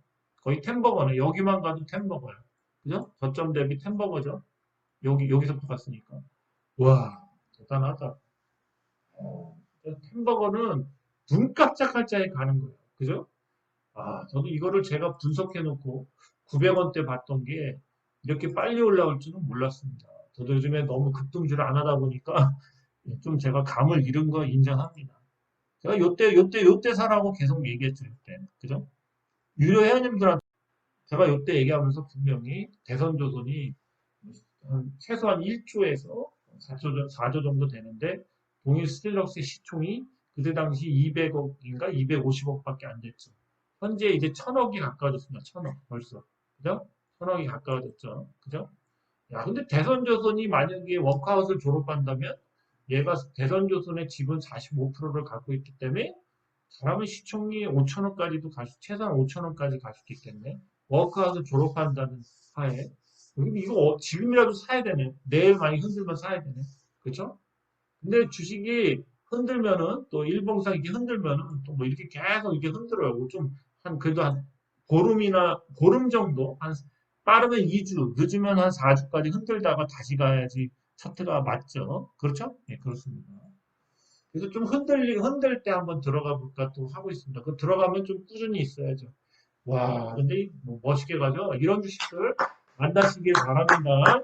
거의 템버거네. 여기만 가도 템버거야. 그죠? 저점 대비 템버거죠. 여기서부터 갔으니까. 와, 대단하다. 템버거는 눈 깜짝할 자에 가는 거예요. 그죠? 저도 이거를 제가 분석해 놓고 900원대 봤던 게 이렇게 빨리 올라올 줄은 몰랐습니다. 저도 요즘에 너무 급등주를 안 하다 보니까 좀 제가 감을 잃은 거 인정합니다. 제가 요때 사라고 계속 얘기했죠, 요때. 그죠? 유료 회원님들한테 제가 요때 얘기하면서 분명히 대선조선이 최소한 1조에서 4조 정도 되는데 동일 스틸럭스의 시총이 그때 당시 200억인가 250억밖에 안 됐죠. 현재 이제 1000억이 가까워졌습니다. 1000억 벌써. 그죠? 1000억이 가까워졌죠. 그죠? 야, 근데 대선조선이 만약에 워크아웃을 졸업한다면 얘가 대선조선의 지분 45%를 갖고 있기 때문에 사람은 시총이 5천원까지도 최소한 5천원까지 갈 수도 있겠네. 워크아웃을 졸업한다는 하에. 그럼 이거 지금이라도 사야 되네. 내일 많이 흔들면 사야 되네. 그죠? 근데 주식이 흔들면은 또 일봉상 이렇게 흔들면은 또 뭐 이렇게 계속 이렇게 흔들어요. 좀 그래도 한 보름 정도 한 빠르면 2주 늦으면 한 4주까지 흔들다가 다시 가야지 차트가 맞죠. 그렇죠? 네, 그렇습니다. 그래서 좀 흔들 때 한번 들어가 볼까 또 하고 있습니다. 그 들어가면 좀 꾸준히 있어야죠. 와, 근데 뭐 멋있게 가죠. 이런 주식들 만나시길 바랍니다.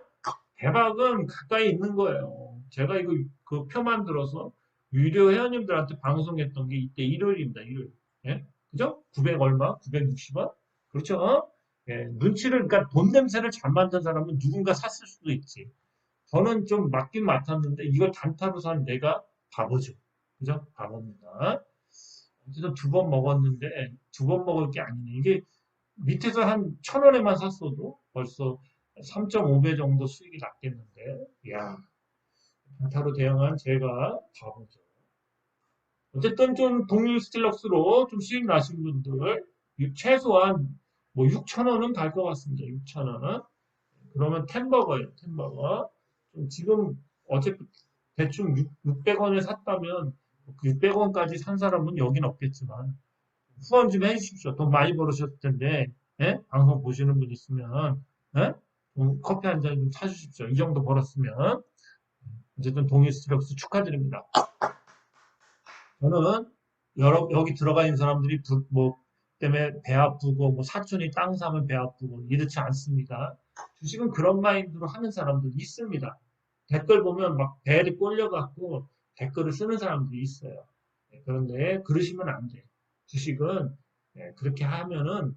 대박은 가까이 있는 거예요. 제가 이거 그 표 만들어서 유료 회원님들한테 방송했던 게 이때 일요일입니다. 일요일. 예? 그죠? 900 얼마? 960원? 그렇죠? 예, 그러니까 돈 냄새를 잘 맡는 사람은 누군가 샀을 수도 있지. 저는 좀 맞긴 맡았는데 이걸 단타로 산 내가 바보죠. 그죠? 바보입니다. 어쨌든 2번 먹었는데 2번 먹을 게 아니네. 이게 밑에서 한 1000원에만 샀어도 벌써 3.5배 정도 수익이 났겠는데, 이야, 단타로 대응한 제가 바보죠. 어쨌든 좀 동일 스틸럭스로 좀 수익 나신 분들, 최소한 뭐 6,000원은 갈 것 같습니다. 6,000원은. 그러면 템버거예요, 템버거. 지금 어차피 대충 600원에 샀다면 그 600원까지 산 사람은 여긴 없겠지만 후원 좀 해주십시오. 돈 많이 벌으셨을 텐데 예? 방송 보시는 분 있으면 예? 커피 한 잔 좀 사주십시오. 이 정도 벌었으면 어쨌든 동일 스트럭스 축하드립니다. 저는 여기 들어가 있는 사람들이 뭐 때문에 배 아프고 뭐 사촌이 땅 사면 배 아프고 이렇지 않습니다. 주식은 그런 마인드로 하는 사람들 있습니다. 댓글 보면 막 배를 꼴려갖고 댓글을 쓰는 사람들이 있어요. 네, 그런데 그러시면 안 돼. 주식은 네, 그렇게 하면은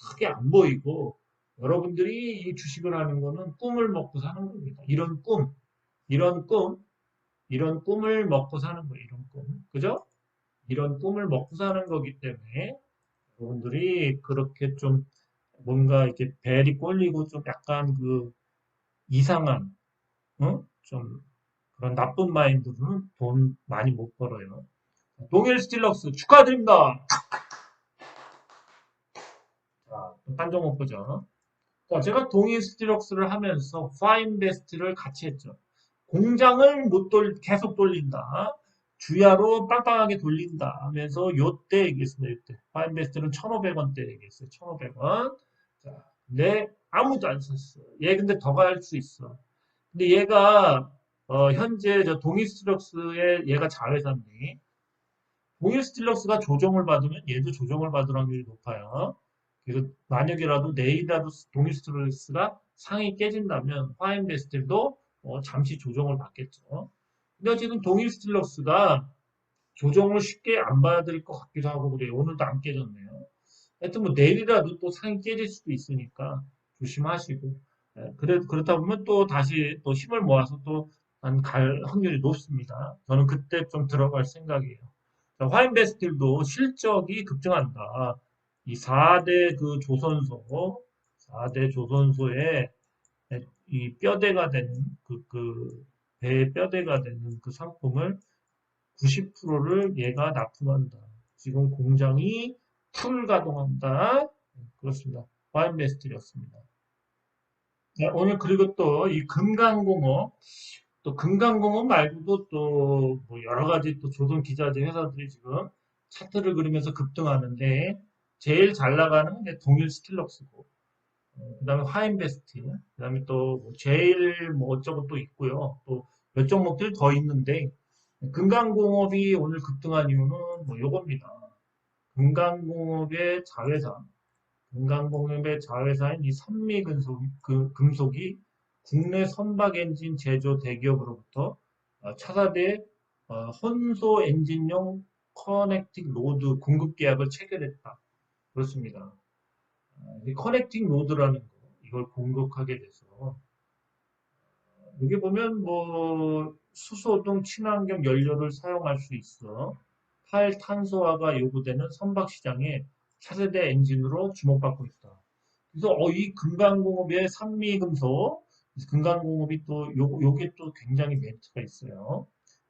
크게 안 보이고 여러분들이 이 주식을 하는 거는 꿈을 먹고 사는 겁니다. 이런 꿈, 이런 꿈을 먹고 사는 거예요. 이런 꿈. 그죠? 이런 꿈을 먹고 사는 거기 때문에 여러분들이 그렇게 좀 뭔가 이렇게 벨이 꼴리고 좀 약간 그 이상한, 좀 그런 나쁜 마인드로는 돈 많이 못 벌어요. 동일 스틸럭스 축하드립니다. 자, 딴 종목 보죠. 자, 제가 동일 스틸럭스를 하면서 파인베스트를 같이 했죠. 공장을 못 계속 돌린다. 주야로 빵빵하게 돌린다 하면서 요때 얘기했습니다. 요때. 파인베스트는 1,500원대 얘기했어요. 1,500원. 자, 근데 아무도 안 샀어. 얘 근데 더 갈 수 있어. 근데 얘가 현재 저 동일 스틸럭스의 얘가 자회사인데 동일 스틸럭스가 조정을 받으면 얘도 조정을 받을 확률이 높아요. 그래서 만약이라도 내일이라도 동일 스틸럭스가 상이 깨진다면 파인베스트도 잠시 조정을 받겠죠. 근데 어쨌든 동일 스틸럭스가 조정을 쉽게 안 받을 것 같기도 하고 그래요. 오늘도 안 깨졌네요. 하여튼 뭐 내일이라도 또 상이 깨질 수도 있으니까 조심하시고 그렇다 보면 또 다시 또 힘을 모아서 또 갈 확률이 높습니다. 저는 그때 좀 들어갈 생각이에요. 자, 화인베스틸도 실적이 급증한다. 이 4대 그 조선소, 4대 조선소의 이 뼈대가 되는 배의 뼈대가 되는 그 상품을 90%를 얘가 납품한다. 지금 공장이 풀 가동한다. 그렇습니다. 화인베스틸이었습니다. 네, 오늘 그리고 또 이 금강공업 또 금강공업 말고도 또 뭐 여러 가지 또 조선 기자재 회사들이 지금 차트를 그리면서 급등하는데 제일 잘 나가는 게 동일 스틸럭스고 그다음에 화인베스트 그다음에 또뭐 제일 뭐 어쩌고 또 있고요. 또 몇 종목들 더 있는데 금강공업이 오늘 급등한 이유는 뭐 요겁니다. 금강공업의 자회사 금강공업의 자회사인 이 선미금속이 국내 선박 엔진 제조 대기업으로부터 차사대 혼소 엔진용 커넥팅 로드 공급 계약을 체결했다. 그렇습니다. 이 커넥팅 로드라는 거, 이걸 공급하게 돼서 여기 보면 뭐 수소 등 친환경 연료를 사용할 수 있어 탈탄소화가 요구되는 선박 시장에 차세대 엔진으로 주목받고 있다. 그래서 이 금강공업의 산미금속, 금강공업이 또 요게 또 굉장히 메리트가 있어요.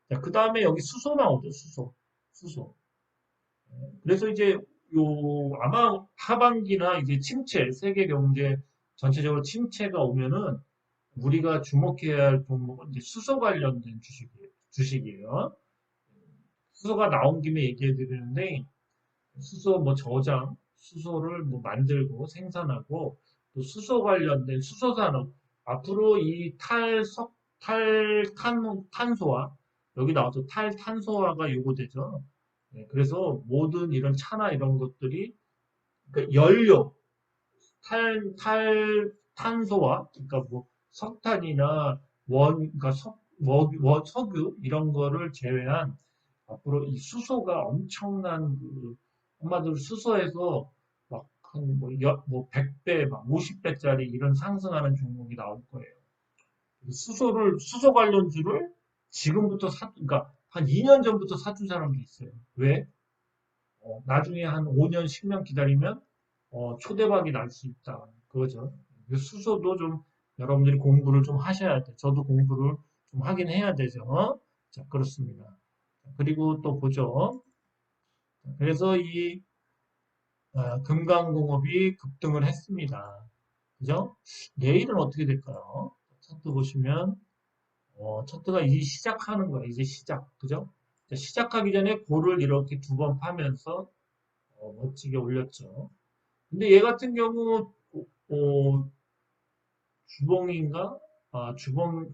자, 그 다음에 여기 수소 나오죠, 수소. 수소. 그래서 이제 아마 하반기나 이제 침체, 세계 경제 전체적으로 침체가 오면은 우리가 주목해야 할 종목은 이제 수소 관련된 주식이에요. 수소가 나온 김에 얘기해 드리는데, 수소 뭐 저장, 수소를 뭐 만들고 생산하고, 또 수소 관련된 수소 산업, 앞으로 이 탄소화, 여기 나와서 탈탄소화가 요구되죠. 네, 그래서 모든 이런 차나 이런 것들이, 그러니까 연료, 탄소화, 그러니까 뭐 석탄이나 그러니까 석유 이런 거를 제외한 앞으로 이 수소가 엄청난 한마디로 수소에서 막 한 뭐 100배, 막 50배짜리 이런 상승하는 종목이 나올 거예요. 수소 관련주를 지금부터 그러니까 한 2년 전부터 사준 사람도 있어요. 왜? 나중에 한 5년, 10년 기다리면 초대박이 날 수 있다. 그거죠. 수소도 좀 여러분들이 공부를 좀 하셔야 돼. 저도 공부를 좀 하긴 해야 되죠. 자, 그렇습니다. 그리고 또 보죠. 그래서 이 금강공업이 급등을 했습니다. 그죠? 내일은 어떻게 될까요? 차트 보시면 차트가 이제 시작하는 거예요. 이제 시작. 그죠? 시작하기 전에 고를 이렇게 두 번 파면서 멋지게 올렸죠. 근데 얘 같은 경우 주봉인가?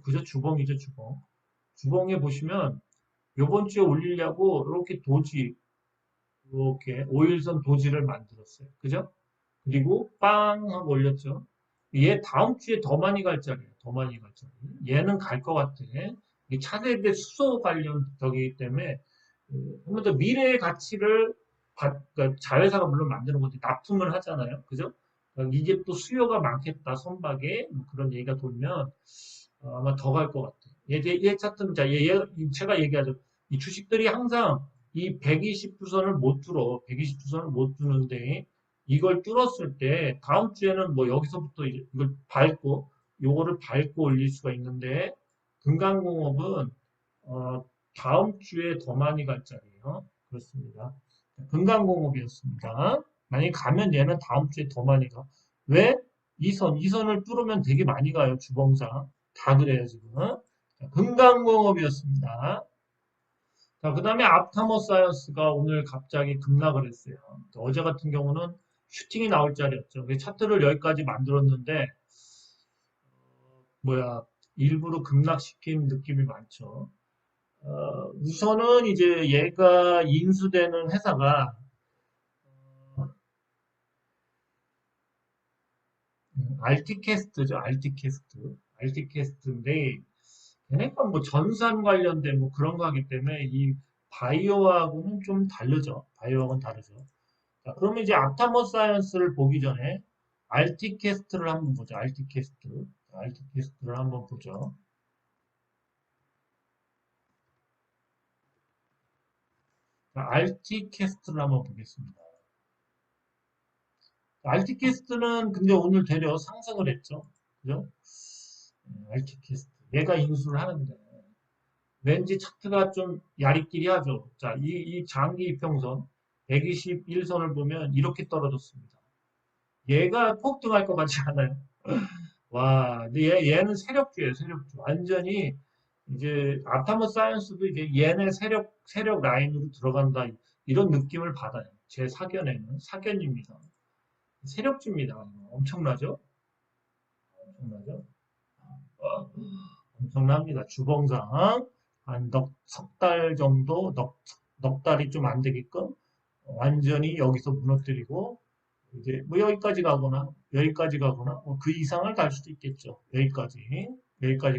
그죠? 주봉이죠, 주봉. 주봉에 보시면 요번 주에 올리려고 이렇게 이렇게 5일선 도지를 만들었어요. 그죠? 그리고 빵 하고 올렸죠. 얘 다음 주에 더 많이 갈 자리예요. 더 많이 갈 자리. 얘는 갈 것 같아. 이게 차세대 수소 관련 덕이기 때문에 한번 더 미래의 가치를 그러니까 자회사가 물론 만드는 건데 납품을 하잖아요. 그죠? 이게 또 수요가 많겠다. 선박에 뭐 그런 얘기가 돌면 아마 더 갈 것 같아요. 얘 차트는 제가 얘기하죠. 이 주식들이 항상 이 120주선을 못 뚫어. 120주선을 못 뚫는데 이걸 뚫었을 때 다음 주에는 뭐 여기서부터 이걸 밟고 요거를 밟고 올릴 수가 있는데 금강공업은 다음 주에 더 많이 갈 자리예요. 그렇습니다. 금강공업이었습니다. 만약에 가면 얘는 다음 주에 더 많이 가. 왜? 이선을 뚫으면 되게 많이 가요. 주봉상. 다 그래요, 지금. 자, 금강공업이었습니다. 자, 그 다음에 앞타머 사이언스가 오늘 갑자기 급락을 했어요. 어제 같은 경우는 슈팅이 나올 자리였죠. 차트를 여기까지 만들었는데, 일부러 급락시킨 느낌이 많죠. 우선은 이제 얘가 인수되는 회사가 알티캐스트죠. 알티캐스트. 알티캐스트인데 걔네가 뭐 전산 관련된 뭐 그런 거 하기 때문에 이 바이오하고는 좀 다르죠. 바이오하고는 다르죠. 자, 그러면 이제 앞타머 사이언스를 보기 전에 알티캐스트를 한번 보죠. 알티캐스트. 알티캐스트를 한번 보죠. 자, 알티캐스트를 한번 보겠습니다. 알티캐스트는 근데 오늘 되려 상승을 했죠. 그죠? 알티캐스트. 얘가 인수를 하는데 왠지 차트가 좀 야리끼리 하죠. 자, 이 장기 이평선 121선을 보면 이렇게 떨어졌습니다. 얘가 폭등할 것 같지 않아요? 와, 근데 얘는 세력주예요, 세력주. 완전히 이제 아타머 사이언스도 이제 얘네 세력 라인으로 들어간다. 이런 느낌을 받아요. 제 사견에는 사견입니다. 세력주입니다. 엄청나죠? 엄청나죠? 어, 엄청납니다. 주봉상 한 석 달 정도, 넉 달이 좀 안 되게끔 완전히 여기서 무너뜨리고 이제 뭐 여기까지 가거나 뭐그 이상을 갈 수도 있겠죠. 여기까지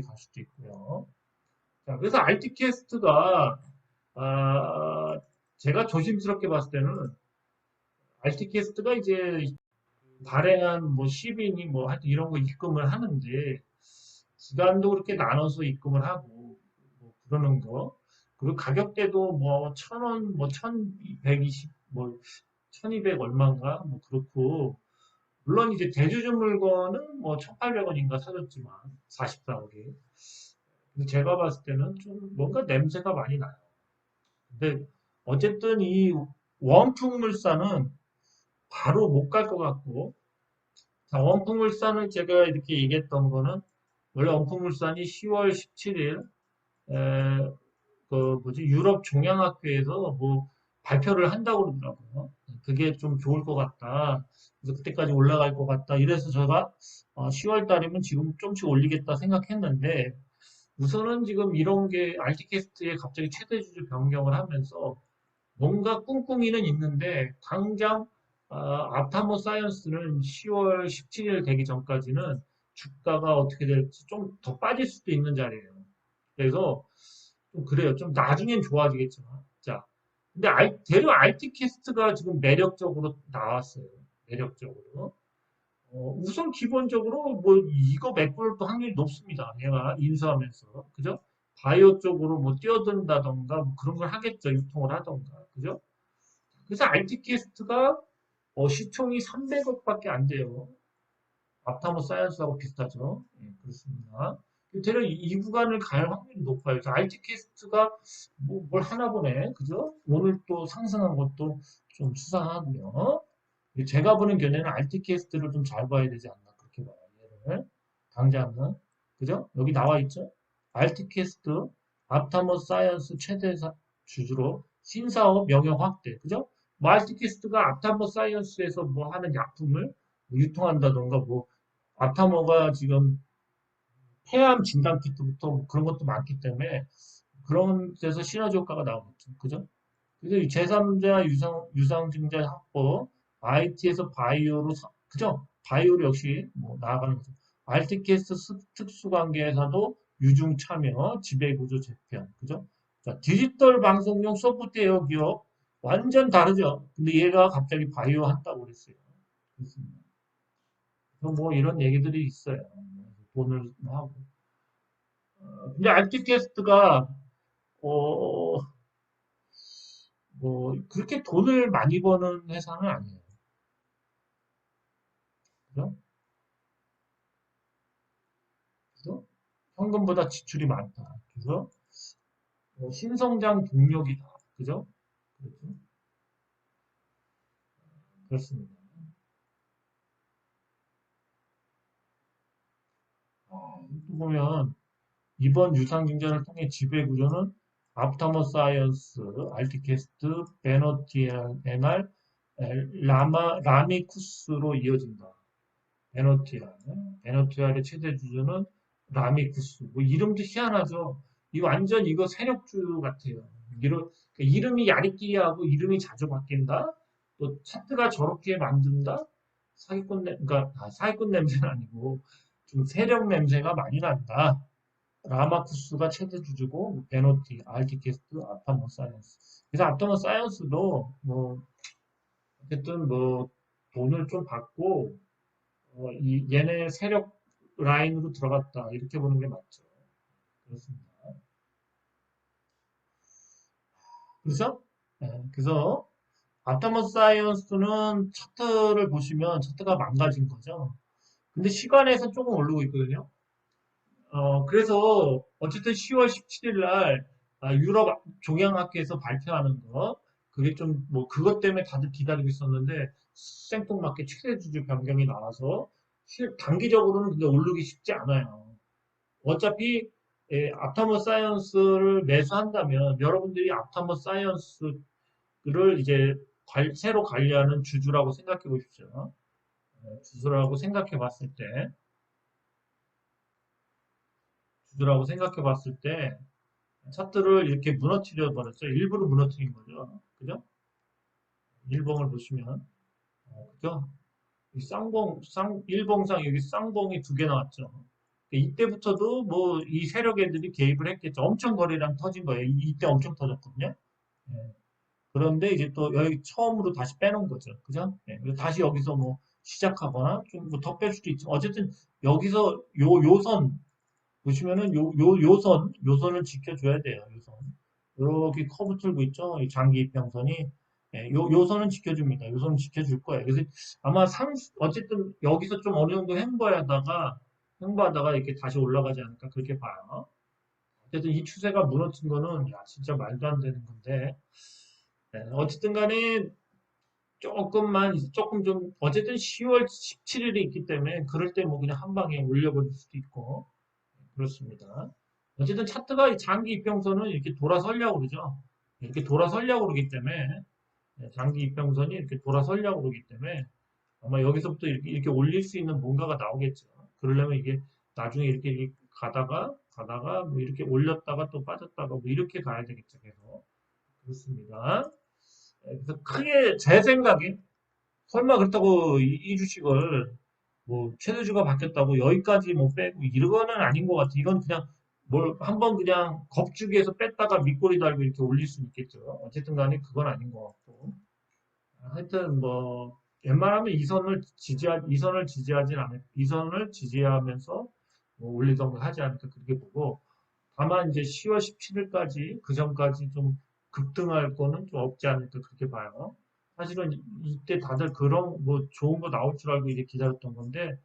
갈 수도 있고요. 자, 그래서 RT캐스트가 제가 조심스럽게 봤을 때는 RT캐스트가 이제 발행한 뭐 시빈이 뭐 하여튼 이런 거 입금을 하는데 기간도 그렇게 나눠서 입금을 하고 뭐 그러는 거 그리고 가격대도 뭐 1,000원 뭐 1,120 뭐 1,200 얼마인가 뭐 그렇고 물론 이제 대주주 물건은 뭐 1,800원인가 사줬지만 44억에 근데 제가 봤을 때는 좀 뭔가 냄새가 많이 나요. 근데 어쨌든 이 원품물산은 바로 못 갈 것 같고 자, 원품물산을 제가 이렇게 얘기했던 거는 원래 원품물산이 10월 17일 그 뭐지 유럽 종양학회에서 뭐 발표를 한다고 그러더라고요. 그게 좀 좋을 것 같다. 그래서 그때까지 올라갈 것 같다. 이래서 제가 10월 달이면 지금 좀씩 올리겠다 생각했는데 우선은 지금 이런 게 RT캐스트에 갑자기 최대 주주 변경을 하면서 뭔가 꿍꿍이는 있는데 당장 아타모 사이언스는 10월 17일 되기 전까지는 주가가 어떻게 될지 좀 더 빠질 수도 있는 자리예요. 그래서 좀 그래요. 좀 나중엔 좋아지겠지만. 자, 근데 대륙 IT 캐스트가 지금 매력적으로 나왔어요. 매력적으로. 우선 기본적으로 뭐 이거 메꿀 또 확률이 높습니다. 얘가 인수하면서. 그죠? 바이오 쪽으로 뭐 뛰어든다던가 뭐 그런 걸 하겠죠. 유통을 하던가. 그죠? 그래서 RT캐스트가 시총이 300억밖에 안 돼요. 앞타모 사이언스하고 비슷하죠. 예, 그렇습니다. 대략 이 구간을 갈 확률이 높아요. RT캐스트가 뭘 하나 보네. 그죠? 오늘 또 상승한 것도 좀 수상하고요. 제가 보는 견해는 RT캐스트를 좀 잘 봐야 되지 않나. 그렇게 봐요. 얘를. 당장은. 그죠? 여기 나와 있죠? RT캐스트, 앞타모 사이언스 최대 주주로 신사업 영역 확대. 그죠? 뭐 RT캐스트가 앞타모 사이언스에서 뭐 하는 약품을 유통한다던가 뭐 아타모가 지금 폐암 진단 키트부터 뭐 그런 것도 많기 때문에 그런 데서 시너지 효과가 나오겠죠. 그죠? 그래서 이 제3자 유상증자 확보, IT에서 바이오로, 그죠? 바이오로 역시 뭐 나아가는 거죠. RT캐스트 특수관계에서도 유중 참여, 지배구조 재편, 그죠? 자, 디지털 방송용 소프트웨어 기업, 완전 다르죠? 근데 얘가 갑자기 바이오 한다고 그랬어요. 그렇습니다. 뭐 이런 얘기들이 있어요. 돈을 하고. 근데 알티캐스트가 어, 뭐 그렇게 돈을 많이 버는 회사는 아니에요. 그죠? 그래서 현금보다 지출이 많다. 그래서 신성장 동력이다. 그죠? 그렇죠? 그렇습니다. 또 보면 이번 유상증자를 통해 지배 구조는 앞타머 사이언스, 알티캐스트, 베너티안, NR, 라미쿠스로 이어진다. 베너티알. 베너티알의 최대 주주는 라미쿠스. 뭐 이름도 희한하죠. 이 완전 이거 세력주 같아요. 이름이 야리끼리하고 이름이 자주 바뀐다. 또 차트가 저렇게 만든다. 그러니까 사기꾼 냄새는 아니고 좀 세력 냄새가 많이 난다. 라마쿠스가 최대 주주고 베노티, 알티캐스트, 아타모 사이언스. 그래서 아타모 사이언스도 뭐 어쨌든 뭐 돈을 좀 받고 얘네 세력 라인으로 들어갔다. 이렇게 보는 게 맞죠. 그렇습니다. 그렇죠? 그래서 아타머 사이언스는 차트를 보시면 차트가 망가진 거죠. 근데 시간에서 조금 오르고 있거든요. 그래서 어쨌든 10월 17일 날 유럽 종양학회에서 발표하는 거 그게 좀 뭐 그것 때문에 다들 기다리고 있었는데 생뚱맞게 최대 주주 변경이 나와서 단기적으로는 근데 오르기 쉽지 않아요. 어차피 앞타머 사이언스를 매수한다면 여러분들이 앞타머 사이언스를 이제 새로 관리하는 주주라고 생각해 봤을 때 차트를 이렇게 무너뜨려 버렸죠. 일부러 무너뜨린 거죠. 그죠? 일봉을 보시면 그죠? 일봉상 여기 쌍봉이 두 개 나왔죠. 이때부터도 뭐 이 세력 애들이 개입을 했겠죠. 엄청 거래량 터진 거예요. 이때 엄청 터졌거든요. 예. 그런데 이제 또 여기 처음으로 다시 빼놓은 거죠. 그죠? 예, 그래서 다시 여기서 뭐 시작하거나 좀 뭐 더 뺄 수도 있죠. 어쨌든 여기서 요선 보시면은 요선을 지켜줘야 돼요. 요선. 이렇게 커브 틀고 있죠. 이 장기 이평선이. 예, 요선은 지켜줍니다. 요선은 지켜줄 거예요. 그래서 아마 어쨌든 여기서 좀 어느 정도 횡보하다가 이렇게 다시 올라가지 않을까 그렇게 봐요. 어쨌든 이 추세가 무너진 거는 야, 진짜 말도 안 되는 건데. 네, 어쨌든 간에 조금 좀, 어쨌든 10월 17일이 있기 때문에 그럴 때 뭐 그냥 한 방에 올려버릴 수도 있고. 그렇습니다. 어쨌든 차트가 이 장기 이평선은 이렇게 돌아서려고 그러죠. 이렇게 돌아서려고 그러기 때문에 장기 이평선이 이렇게 돌아서려고 그러기 때문에 아마 여기서부터 이렇게 올릴 수 있는 뭔가가 나오겠죠. 그러려면 이게 나중에 이렇게 가다가 뭐 이렇게 올렸다가 또 빠졌다가 뭐 이렇게 가야 되겠죠. 계속. 그렇습니다. 그래서 크게 제 생각에 설마 그렇다고 이 주식을 뭐 최대주가 바뀌었다고 여기까지 뭐 빼고 이거는 아닌 것 같아. 이건 그냥 뭘 한번 그냥 겁주기에서 뺐다가 밑꼬리 달고 이렇게 올릴 수는 있겠죠. 어쨌든 간에 그건 아닌 것 같고. 하여튼 뭐 웬만하면 이선을 지지하진 않을 이선을 지지하면서 뭐 올리던가 하지 않을까 그렇게 보고 다만 이제 10월 17일까지 그 전까지 좀 급등할 거는 좀 없지 않을까 그렇게 봐요. 사실은 이때 다들 그런 뭐 좋은 거 나올 줄 알고 이제 기다렸던 건데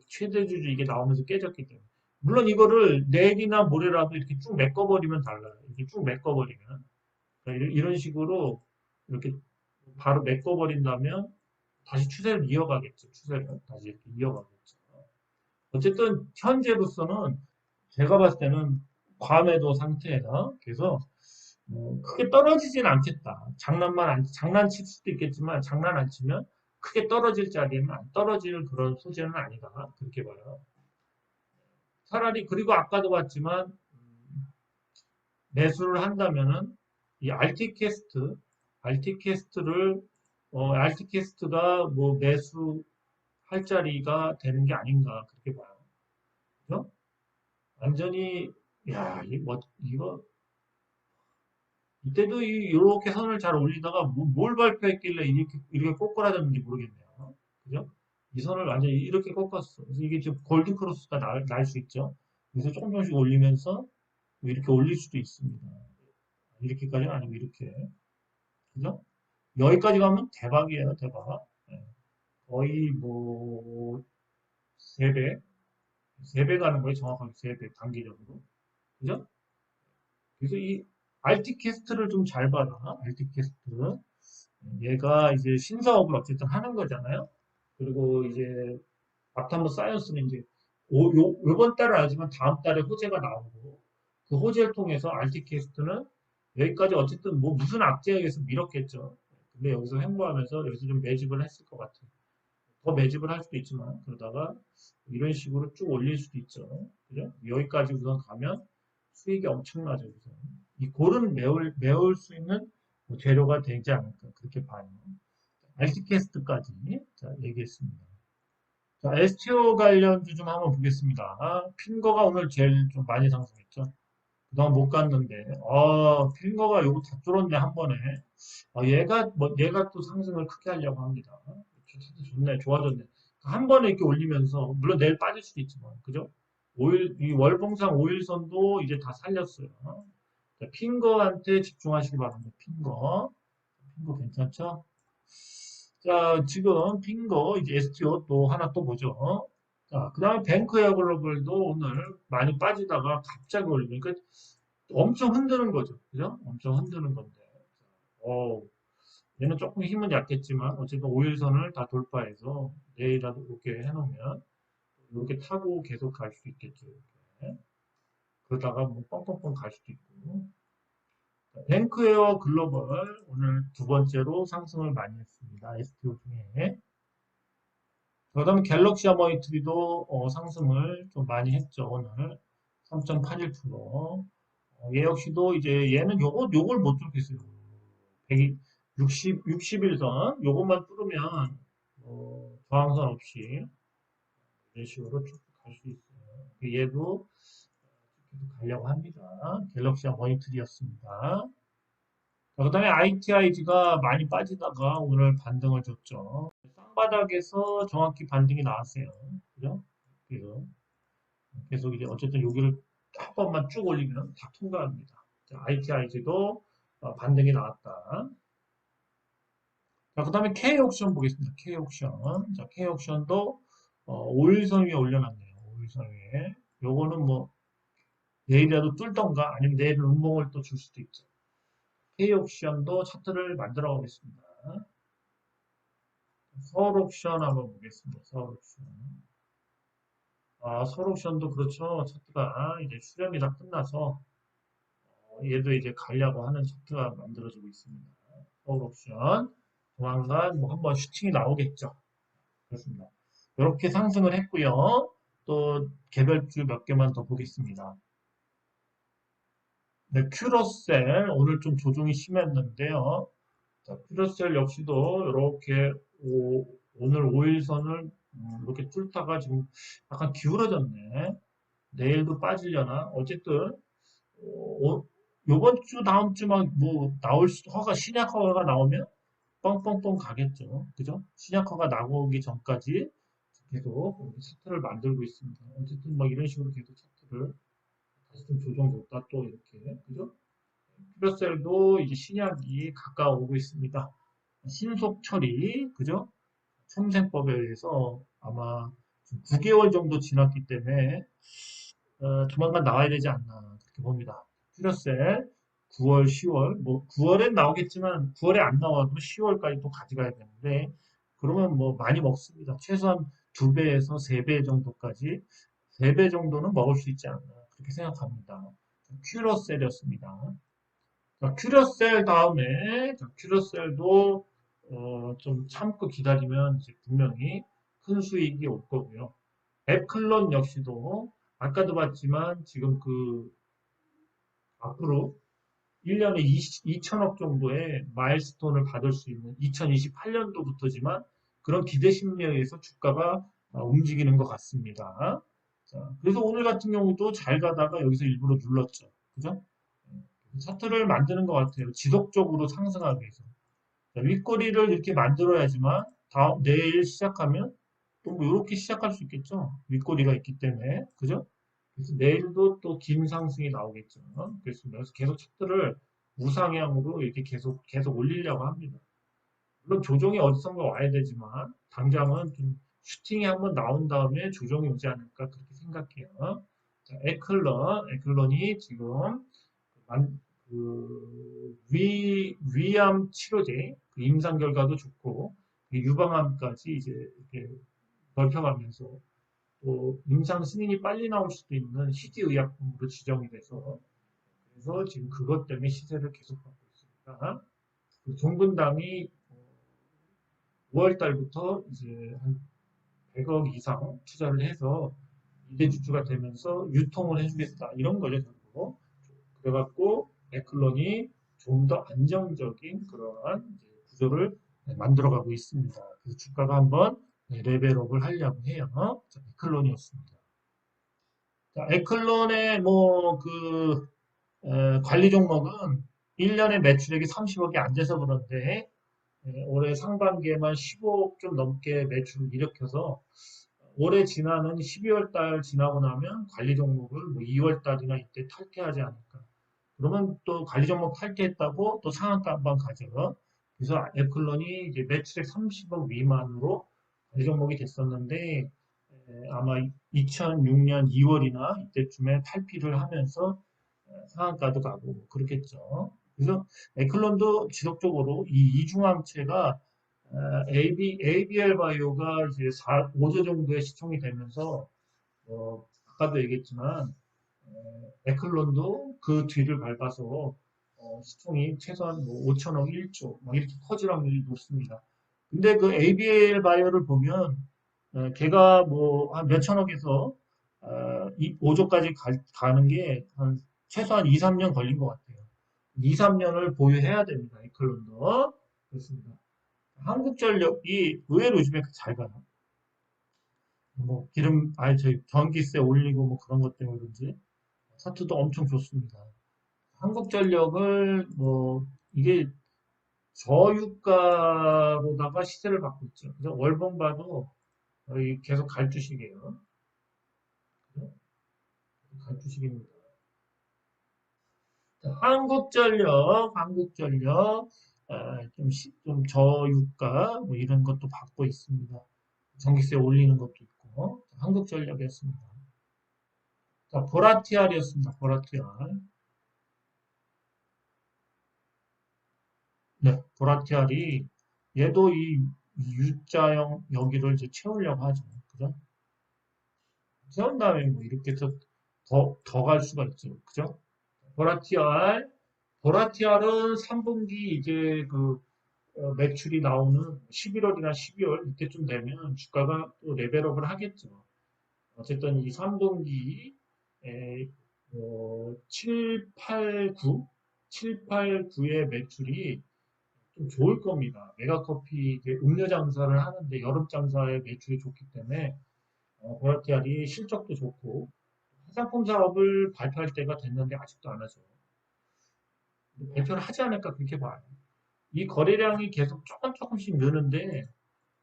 최대주주 이게 나오면서 깨졌기 때문에 물론 이거를 내일이나 모레라도 이렇게 쭉 메꿔버리면 달라요. 이렇게 쭉 메꿔버리면 그러니까 이런 식으로 이렇게 바로 메꿔버린다면 다시 추세를 이어가겠죠. 추세를 다시 이렇게 이어가겠죠. 어쨌든 현재로서는 제가 봤을 때는 과매도 상태예요. 그래서 크게 떨어지진 않겠다. 장난칠 수도 있겠지만 장난 안 치면 크게 떨어질 자리는 안 떨어질 그런 소재는 아니다. 그렇게 봐요. 차라리 그리고 아까도 봤지만 매수를 한다면은 이 RT캐스트를 RT캐스트가 뭐 매수할 자리가 되는 게 아닌가 그렇게 봐요. 그죠? 완전히 야, 이거 이때도 이렇게 선을 잘 올리다가 뭘 발표했길래 이렇게 꼬꾸라졌는지 모르겠네요. 그죠? 이 선을 완전히 이렇게 꺾었어. 그래서 이게 지금 골든 크로스가 날 수 있죠. 그래서 조금씩 올리면서 이렇게 올릴 수도 있습니다. 이렇게까지는 아니고 이렇게. 그죠? 여기까지 가면 대박이에요, 대박. 예. 거의 뭐 3배, 3배 가는 거예요, 정확하게 3배 단기적으로. 그죠? 그래서 이 알티캐스트를 좀 잘 봐라. 알티캐스트. 얘가 이제 신사업을 어쨌든 하는 거잖아요. 그리고 이제 앞탐브 사이언스는 이제 요번 달은 아니지만 다음 달에 호재가 나오고 그 호재를 통해서 알티캐스트는 여기까지 어쨌든 뭐 무슨 악재에 의해서 밀었겠죠. 근데 여기서 횡보하면서 여기서 좀 매집을 했을 것 같아요. 더 매집을 할 수도 있지만 그러다가 이런 식으로 쭉 올릴 수도 있죠. 그죠? 여기까지 우선 가면 수익이 엄청나죠. 우선. 이 골은 메울 수 있는 뭐 재료가 되지 않을까 그렇게 봐요. 알티캐스트까지 자, 얘기했습니다. 자, STO 관련주 좀 한번 보겠습니다. 핀거가 오늘 제일 좀 많이 상승했죠. 그동안 못 갔는데, 핀거가 요거 다 뚫었네, 한 번에. 얘가 또 상승을 크게 하려고 합니다. 좋네, 좋아졌네. 한 번에 이렇게 올리면서, 물론 내일 빠질 수도 있지만, 그죠? 이 월봉상 5일선도 이제 다 살렸어요. 자, 핀거한테 집중하시기 바랍니다. 핀거 괜찮죠? 자, 지금 핑거, 이제 STO 또 하나 또 보죠. 자, 그 다음에 뱅크웨어 글로벌도 오늘 많이 빠지다가 갑자기 올리니까 엄청 흔드는 거죠. 그죠? 엄청 흔드는 건데. 어, 얘는 조금 힘은 약했지만 어쨌든 5일선을 다 돌파해서 내일이라도 이렇게 해놓으면 이렇게 타고 계속 갈 수 있겠죠. 이렇게. 그러다가 뭐 뻥뻥뻥 갈 수도 있고. 뱅크웨어 글로벌 오늘 두 번째로 상승을 많이 했습니다. STO 중에. 그다음에 갤럭시 어머니트리도 상승을 좀 많이 했죠. 오늘 3.81%. 얘 역시도 이제 얘는 요걸 못 뚫겠어요. 61선 요것만 뚫으면 저항선 없이 이런 식으로 쭉 갈 수 있어요. 얘도 계속 가려고 합니다. 갤럭시 어머니트리였습니다. 그 다음에 ITIG가 많이 빠지다가 오늘 반등을 줬죠. 쌍바닥에서 정확히 반등이 나왔어요. 그죠? 그래서 계속 이제 어쨌든 여기를 한 번만 쭉 올리면 다 통과합니다. ITIG도 반등이 나왔다. 자, 그 다음에 K옥션 보겠습니다. K옥션. 자, K옥션도 5일선 위에 올려놨네요. 5일선 위에. 요거는 뭐 내일이라도 뚫던가 아니면 내일 음봉을 또 줄 수도 있죠. K옥션도 차트를 만들어 보겠습니다. 서울옥션 한번 보겠습니다. 서울옥션. 서울옥션도 그렇죠. 차트가 이제 수렴이 다 끝나서 얘도 이제 가려고 하는 차트가 만들어지고 있습니다. 서울옥션. 조만간 뭐 한번 슈팅이 나오겠죠. 그렇습니다. 이렇게 상승을 했고요. 또 개별주 몇 개만 더 보겠습니다. 네, 큐로셀 오늘 좀 조정이 심했는데요. 자, 큐로셀 역시도 이렇게 오늘 5일선을 이렇게 뚫다가 지금 약간 기울어졌네. 내일도 빠지려나? 어쨌든 요번 주 다음 주만 뭐 나올 수도 허가 신약 허가가 나오면 뻥뻥뻥 가겠죠. 그죠? 신약 허가 나오기 전까지 계속 차트를 만들고 있습니다. 어쨌든 뭐 이런 식으로 계속 차트를 다시 좀 조정줬다 또 이렇게 그죠? 큐러셀도 이제 신약이 가까워오고 있습니다. 신속 처리 그죠? 첨생법에 의해서 아마 9개월 정도 지났기 때문에 조만간 나와야 되지 않나 그렇게 봅니다. 큐러셀 9월, 10월 뭐 9월엔 나오겠지만 9월에 안 나와도 10월까지 또 가져가야 되는데 그러면 뭐 많이 먹습니다. 최소한 2배에서 3배 정도까지 3배 정도는 먹을 수 있지 않나 그렇게 생각합니다. 큐러셀이었습니다. 큐러셀 다음에 큐러셀도 좀 참고 기다리면 이제 분명히 큰 수익이 올 거고요. 앱클론 역시도 아까도 봤지만 지금 그 앞으로 1년에 2천억 정도의 마일스톤을 받을 수 있는 2028년도부터지만 그런 기대 심리에 의해서 주가가 움직이는 것 같습니다. 자, 그래서 오늘 같은 경우도 잘 가다가 여기서 일부러 눌렀죠. 그죠? 차트를 만드는 것 같아요. 지속적으로 상승하기 위해서. 자, 윗꼬리를 이렇게 만들어야지만 내일 시작하면 또뭐 이렇게 시작할 수 있겠죠. 윗꼬리가 있기 때문에. 그죠? 그래서 내일도 또 긴 상승이 나오겠죠. 그렇습니다. 그래서 계속 차트를 우상향으로 이렇게 계속 올리려고 합니다. 물론 조정이 어디선가 와야 되지만 당장은 좀 슈팅이 한번 나온 다음에 조정이 오지 않을까 그렇게 생각해요. 자, 에클런이 지금 위암 치료제, 그 임상 결과도 좋고, 그 유방암까지 이제 이렇게 넓혀가면서 또 임상 승인이 빨리 나올 수도 있는 희귀의약품으로 지정이 돼서 그래서 지금 그것 때문에 시세를 계속 받고 있습니다. 그 종근당이 5월 달부터 이제 한 100억 이상 투자를 해서 이대주주가 되면서 유통을 해주겠다 이런 거죠 결국. 그래갖고 에클론이 좀 더 안정적인 그러한 구조를 만들어가고 있습니다. 그래서 주가가 한번 레벨업을 하려고 해요. 자, 에클론이었습니다. 자, 에클론의 뭐그 관리 종목은 1년에 매출액이 30억이 안 돼서 그런데 올해 상반기에만 15억 좀 넘게 매출을 일으켜서 올해 지나는 12월 달 지나고 나면 관리 종목을 뭐 2월 달이나 이때 탈퇴하지 않을까. 그러면 또 관리 종목 탈퇴했다고 또 상한가 한번 가죠. 그래서 애플론이 이제 매출액 30억 미만으로 관리 종목이 됐었는데 아마 2006년 2월이나 이때쯤에 탈피를 하면서 상한가도 가고 뭐 그렇겠죠. 그래서 에클론도 지속적으로 이 이중항체가 ABL 바이오가 이제 5조 정도의 시총이 되면서 아까도 얘기했지만 에클론도 그 뒤를 밟아서 시총이 최소한 뭐 5천억 1조 막 이렇게 커질 확률이 높습니다. 근데 그 ABL 바이오를 보면 걔가 뭐 한 몇천억에서 5조까지 가는 게 한 최소한 2, 3년 걸린 것 같아요. 2, 3년을 보유해야 됩니다. 에클론도. 그렇습니다. 한국전력이 의외로 요즘에 잘 가요. 뭐 기름, 아니 저희 전기세 올리고 뭐 그런 것 때문에 그런지 차트도 엄청 좋습니다. 한국전력을 뭐 이게 저유가로다가 시세를 받고 있죠. 그래서 월봉 봐도 거의 계속 갈주식이에요. 그죠? 갈주식입니다. 자, 한국전력, 좀 저유가, 뭐 이런 것도 받고 있습니다. 전기세 올리는 것도 있고, 한국전력이었습니다. 자, 보라티알이었습니다. 보라티알. 네, 보라티알이, 얘도 이 U자형 여기를 이제 채우려고 하죠. 그죠? 채운 다음에 뭐 이렇게 해서 더 갈 수가 있죠. 그죠? 보라티알, 보라티알은 3분기 이제 매출이 나오는 11월이나 12월 이때쯤 되면 주가가 또 레벨업을 하겠죠. 어쨌든 이 3분기 7, 8, 9, 7, 8, 9의 매출이 좀 좋을 겁니다. 메가커피 이제 음료 장사를 하는데 여름 장사의 매출이 좋기 때문에 보라티알이 실적도 좋고 화장품 사업을 발표할 때가 됐는데 아직도 안 하죠. 발표를 하지 않을까 그렇게 봐요. 이 거래량이 계속 조금씩 느는데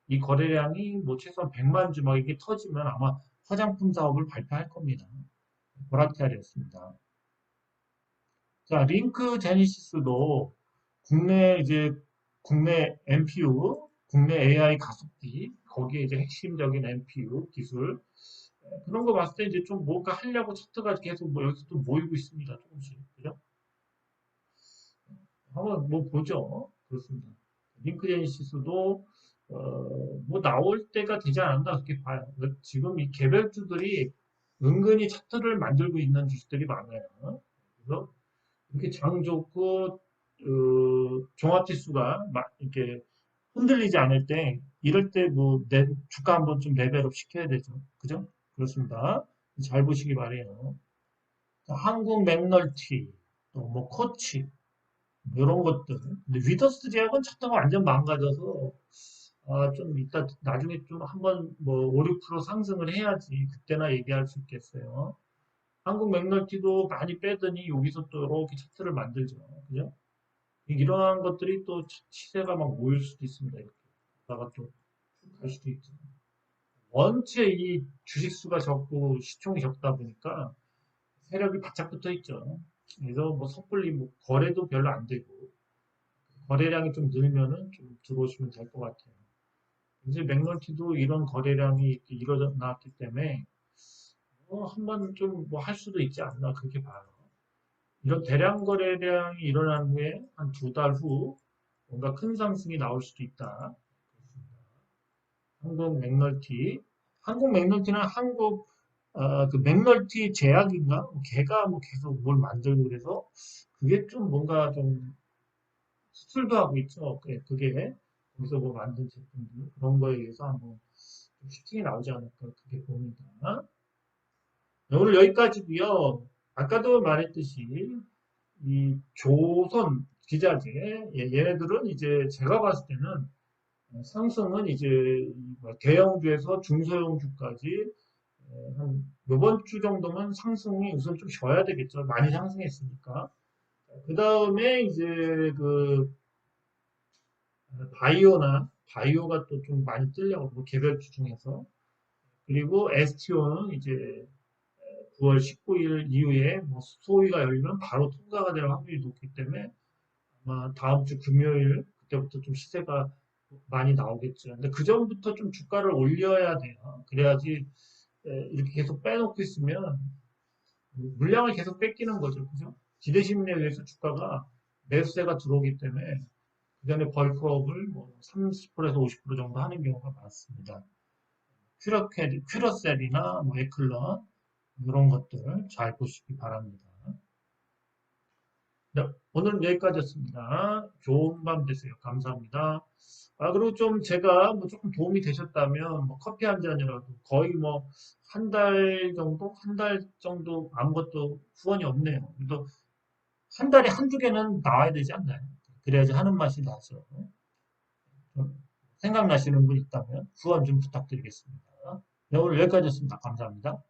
이 거래량이 뭐 최소한 100만 주 막 이게 터지면 아마 화장품 사업을 발표할 겁니다. 보라티알이었습니다. 자, 링크 제니시스도 국내 이제 국내 NPU, 국내 AI 가속기 거기에 이제 핵심적인 NPU 기술 그런 거 봤을 때 이제 좀 뭔가 하려고 차트가 계속 뭐 여기서 또 모이고 있습니다. 조금씩 그죠? 한번 뭐 보죠. 그렇습니다. 링크 제니시스도 뭐 나올 때가 되지 않았나 그렇게 봐요. 지금 이 개별주들이 은근히 차트를 만들고 있는 주식들이 많아요. 그래서 이렇게 장 좋고 종합지수가 막 이렇게 흔들리지 않을 때 이럴 때 뭐 주가 한번 좀 레벨업 시켜야 되죠. 그죠? 그렇습니다. 잘 보시기 바래요. 한국 맥널티, 또 뭐 코치 이런 것들. 근데 위더스 제약은 차트가 완전 망가져서 좀 이따 나중에 좀 한번 뭐 5, 6% 상승을 해야지 그때나 얘기할 수 있겠어요. 한국 맥널티도 많이 빼더니 여기서 또 이렇게 차트를 만들죠. 그죠? 이러한 것들이 또 시세가 막 모일 수도 있습니다. 이렇게. 다가 또 갈 수도 있죠. 원체 이 주식수가 적고 시총이 적다 보니까 세력이 바짝 붙어 있죠. 그래서 뭐 섣불리 뭐 거래도 별로 안 되고 거래량이 좀 늘면은 좀 들어오시면 될 것 같아요. 이제 맥널티도 이런 거래량이 이렇게 일어났기 때문에 한번 좀 뭐 할 수도 있지 않나 그렇게 봐요. 이런 대량 거래량이 일어난 후에 한 두 달 후 뭔가 큰 상승이 나올 수도 있다. 한국 맥널티. 한국 맥널티는 그 맥널티 제약인가? 걔가 뭐 계속 뭘 만들고 그래서 그게 좀 뭔가 좀 수출도 하고 있죠. 그게 거기서 뭐 만든 제품들 그런 거에 의해서 한번 좀 슈팅이 나오지 않을까 그렇게 봅니다. 네, 오늘 여기까지고요. 아까도 말했듯이 이 조선 기자재 얘네들은 이제 제가 봤을 때는 상승은 이제 뭐 대형주에서 중소형주까지 한 요번 주 정도면 상승이 우선 좀 쉬어야 되겠죠. 많이 상승했으니까. 그 다음에 이제 그 바이오가 또 좀 많이 뜨려고 뭐 개별주 중에서 그리고 STO는 이제 9월 19일 이후에 뭐 소위가 열리면 바로 통과가 될 확률이 높기 때문에 아마 다음 주 금요일 그때부터 좀 시세가 많이 나오겠죠. 근데 그 전부터 좀 주가를 올려야 돼요. 그래야지 이렇게 계속 빼놓고 있으면 물량을 계속 뺏기는 거죠. 그죠? 기대심리에 의해서 주가가 매수세가 들어오기 때문에 그 전에 벌크업을 뭐 30%에서 50% 정도 하는 경우가 많습니다. 큐러셀이나 뭐 에클런 이런 것들 잘 보시기 바랍니다. 네, 오늘은 여기까지였습니다. 좋은 밤 되세요. 감사합니다. 그리고 좀 제가 뭐 조금 도움이 되셨다면 뭐 커피 한 잔이라도 거의 뭐 한 달 정도 아무것도 후원이 없네요. 그래도 한 달에 한두 개는 나와야 되지 않나요? 그래야지 하는 맛이 나죠. 좀 생각나시는 분 있다면 후원 좀 부탁드리겠습니다. 네, 오늘 여기까지였습니다. 감사합니다.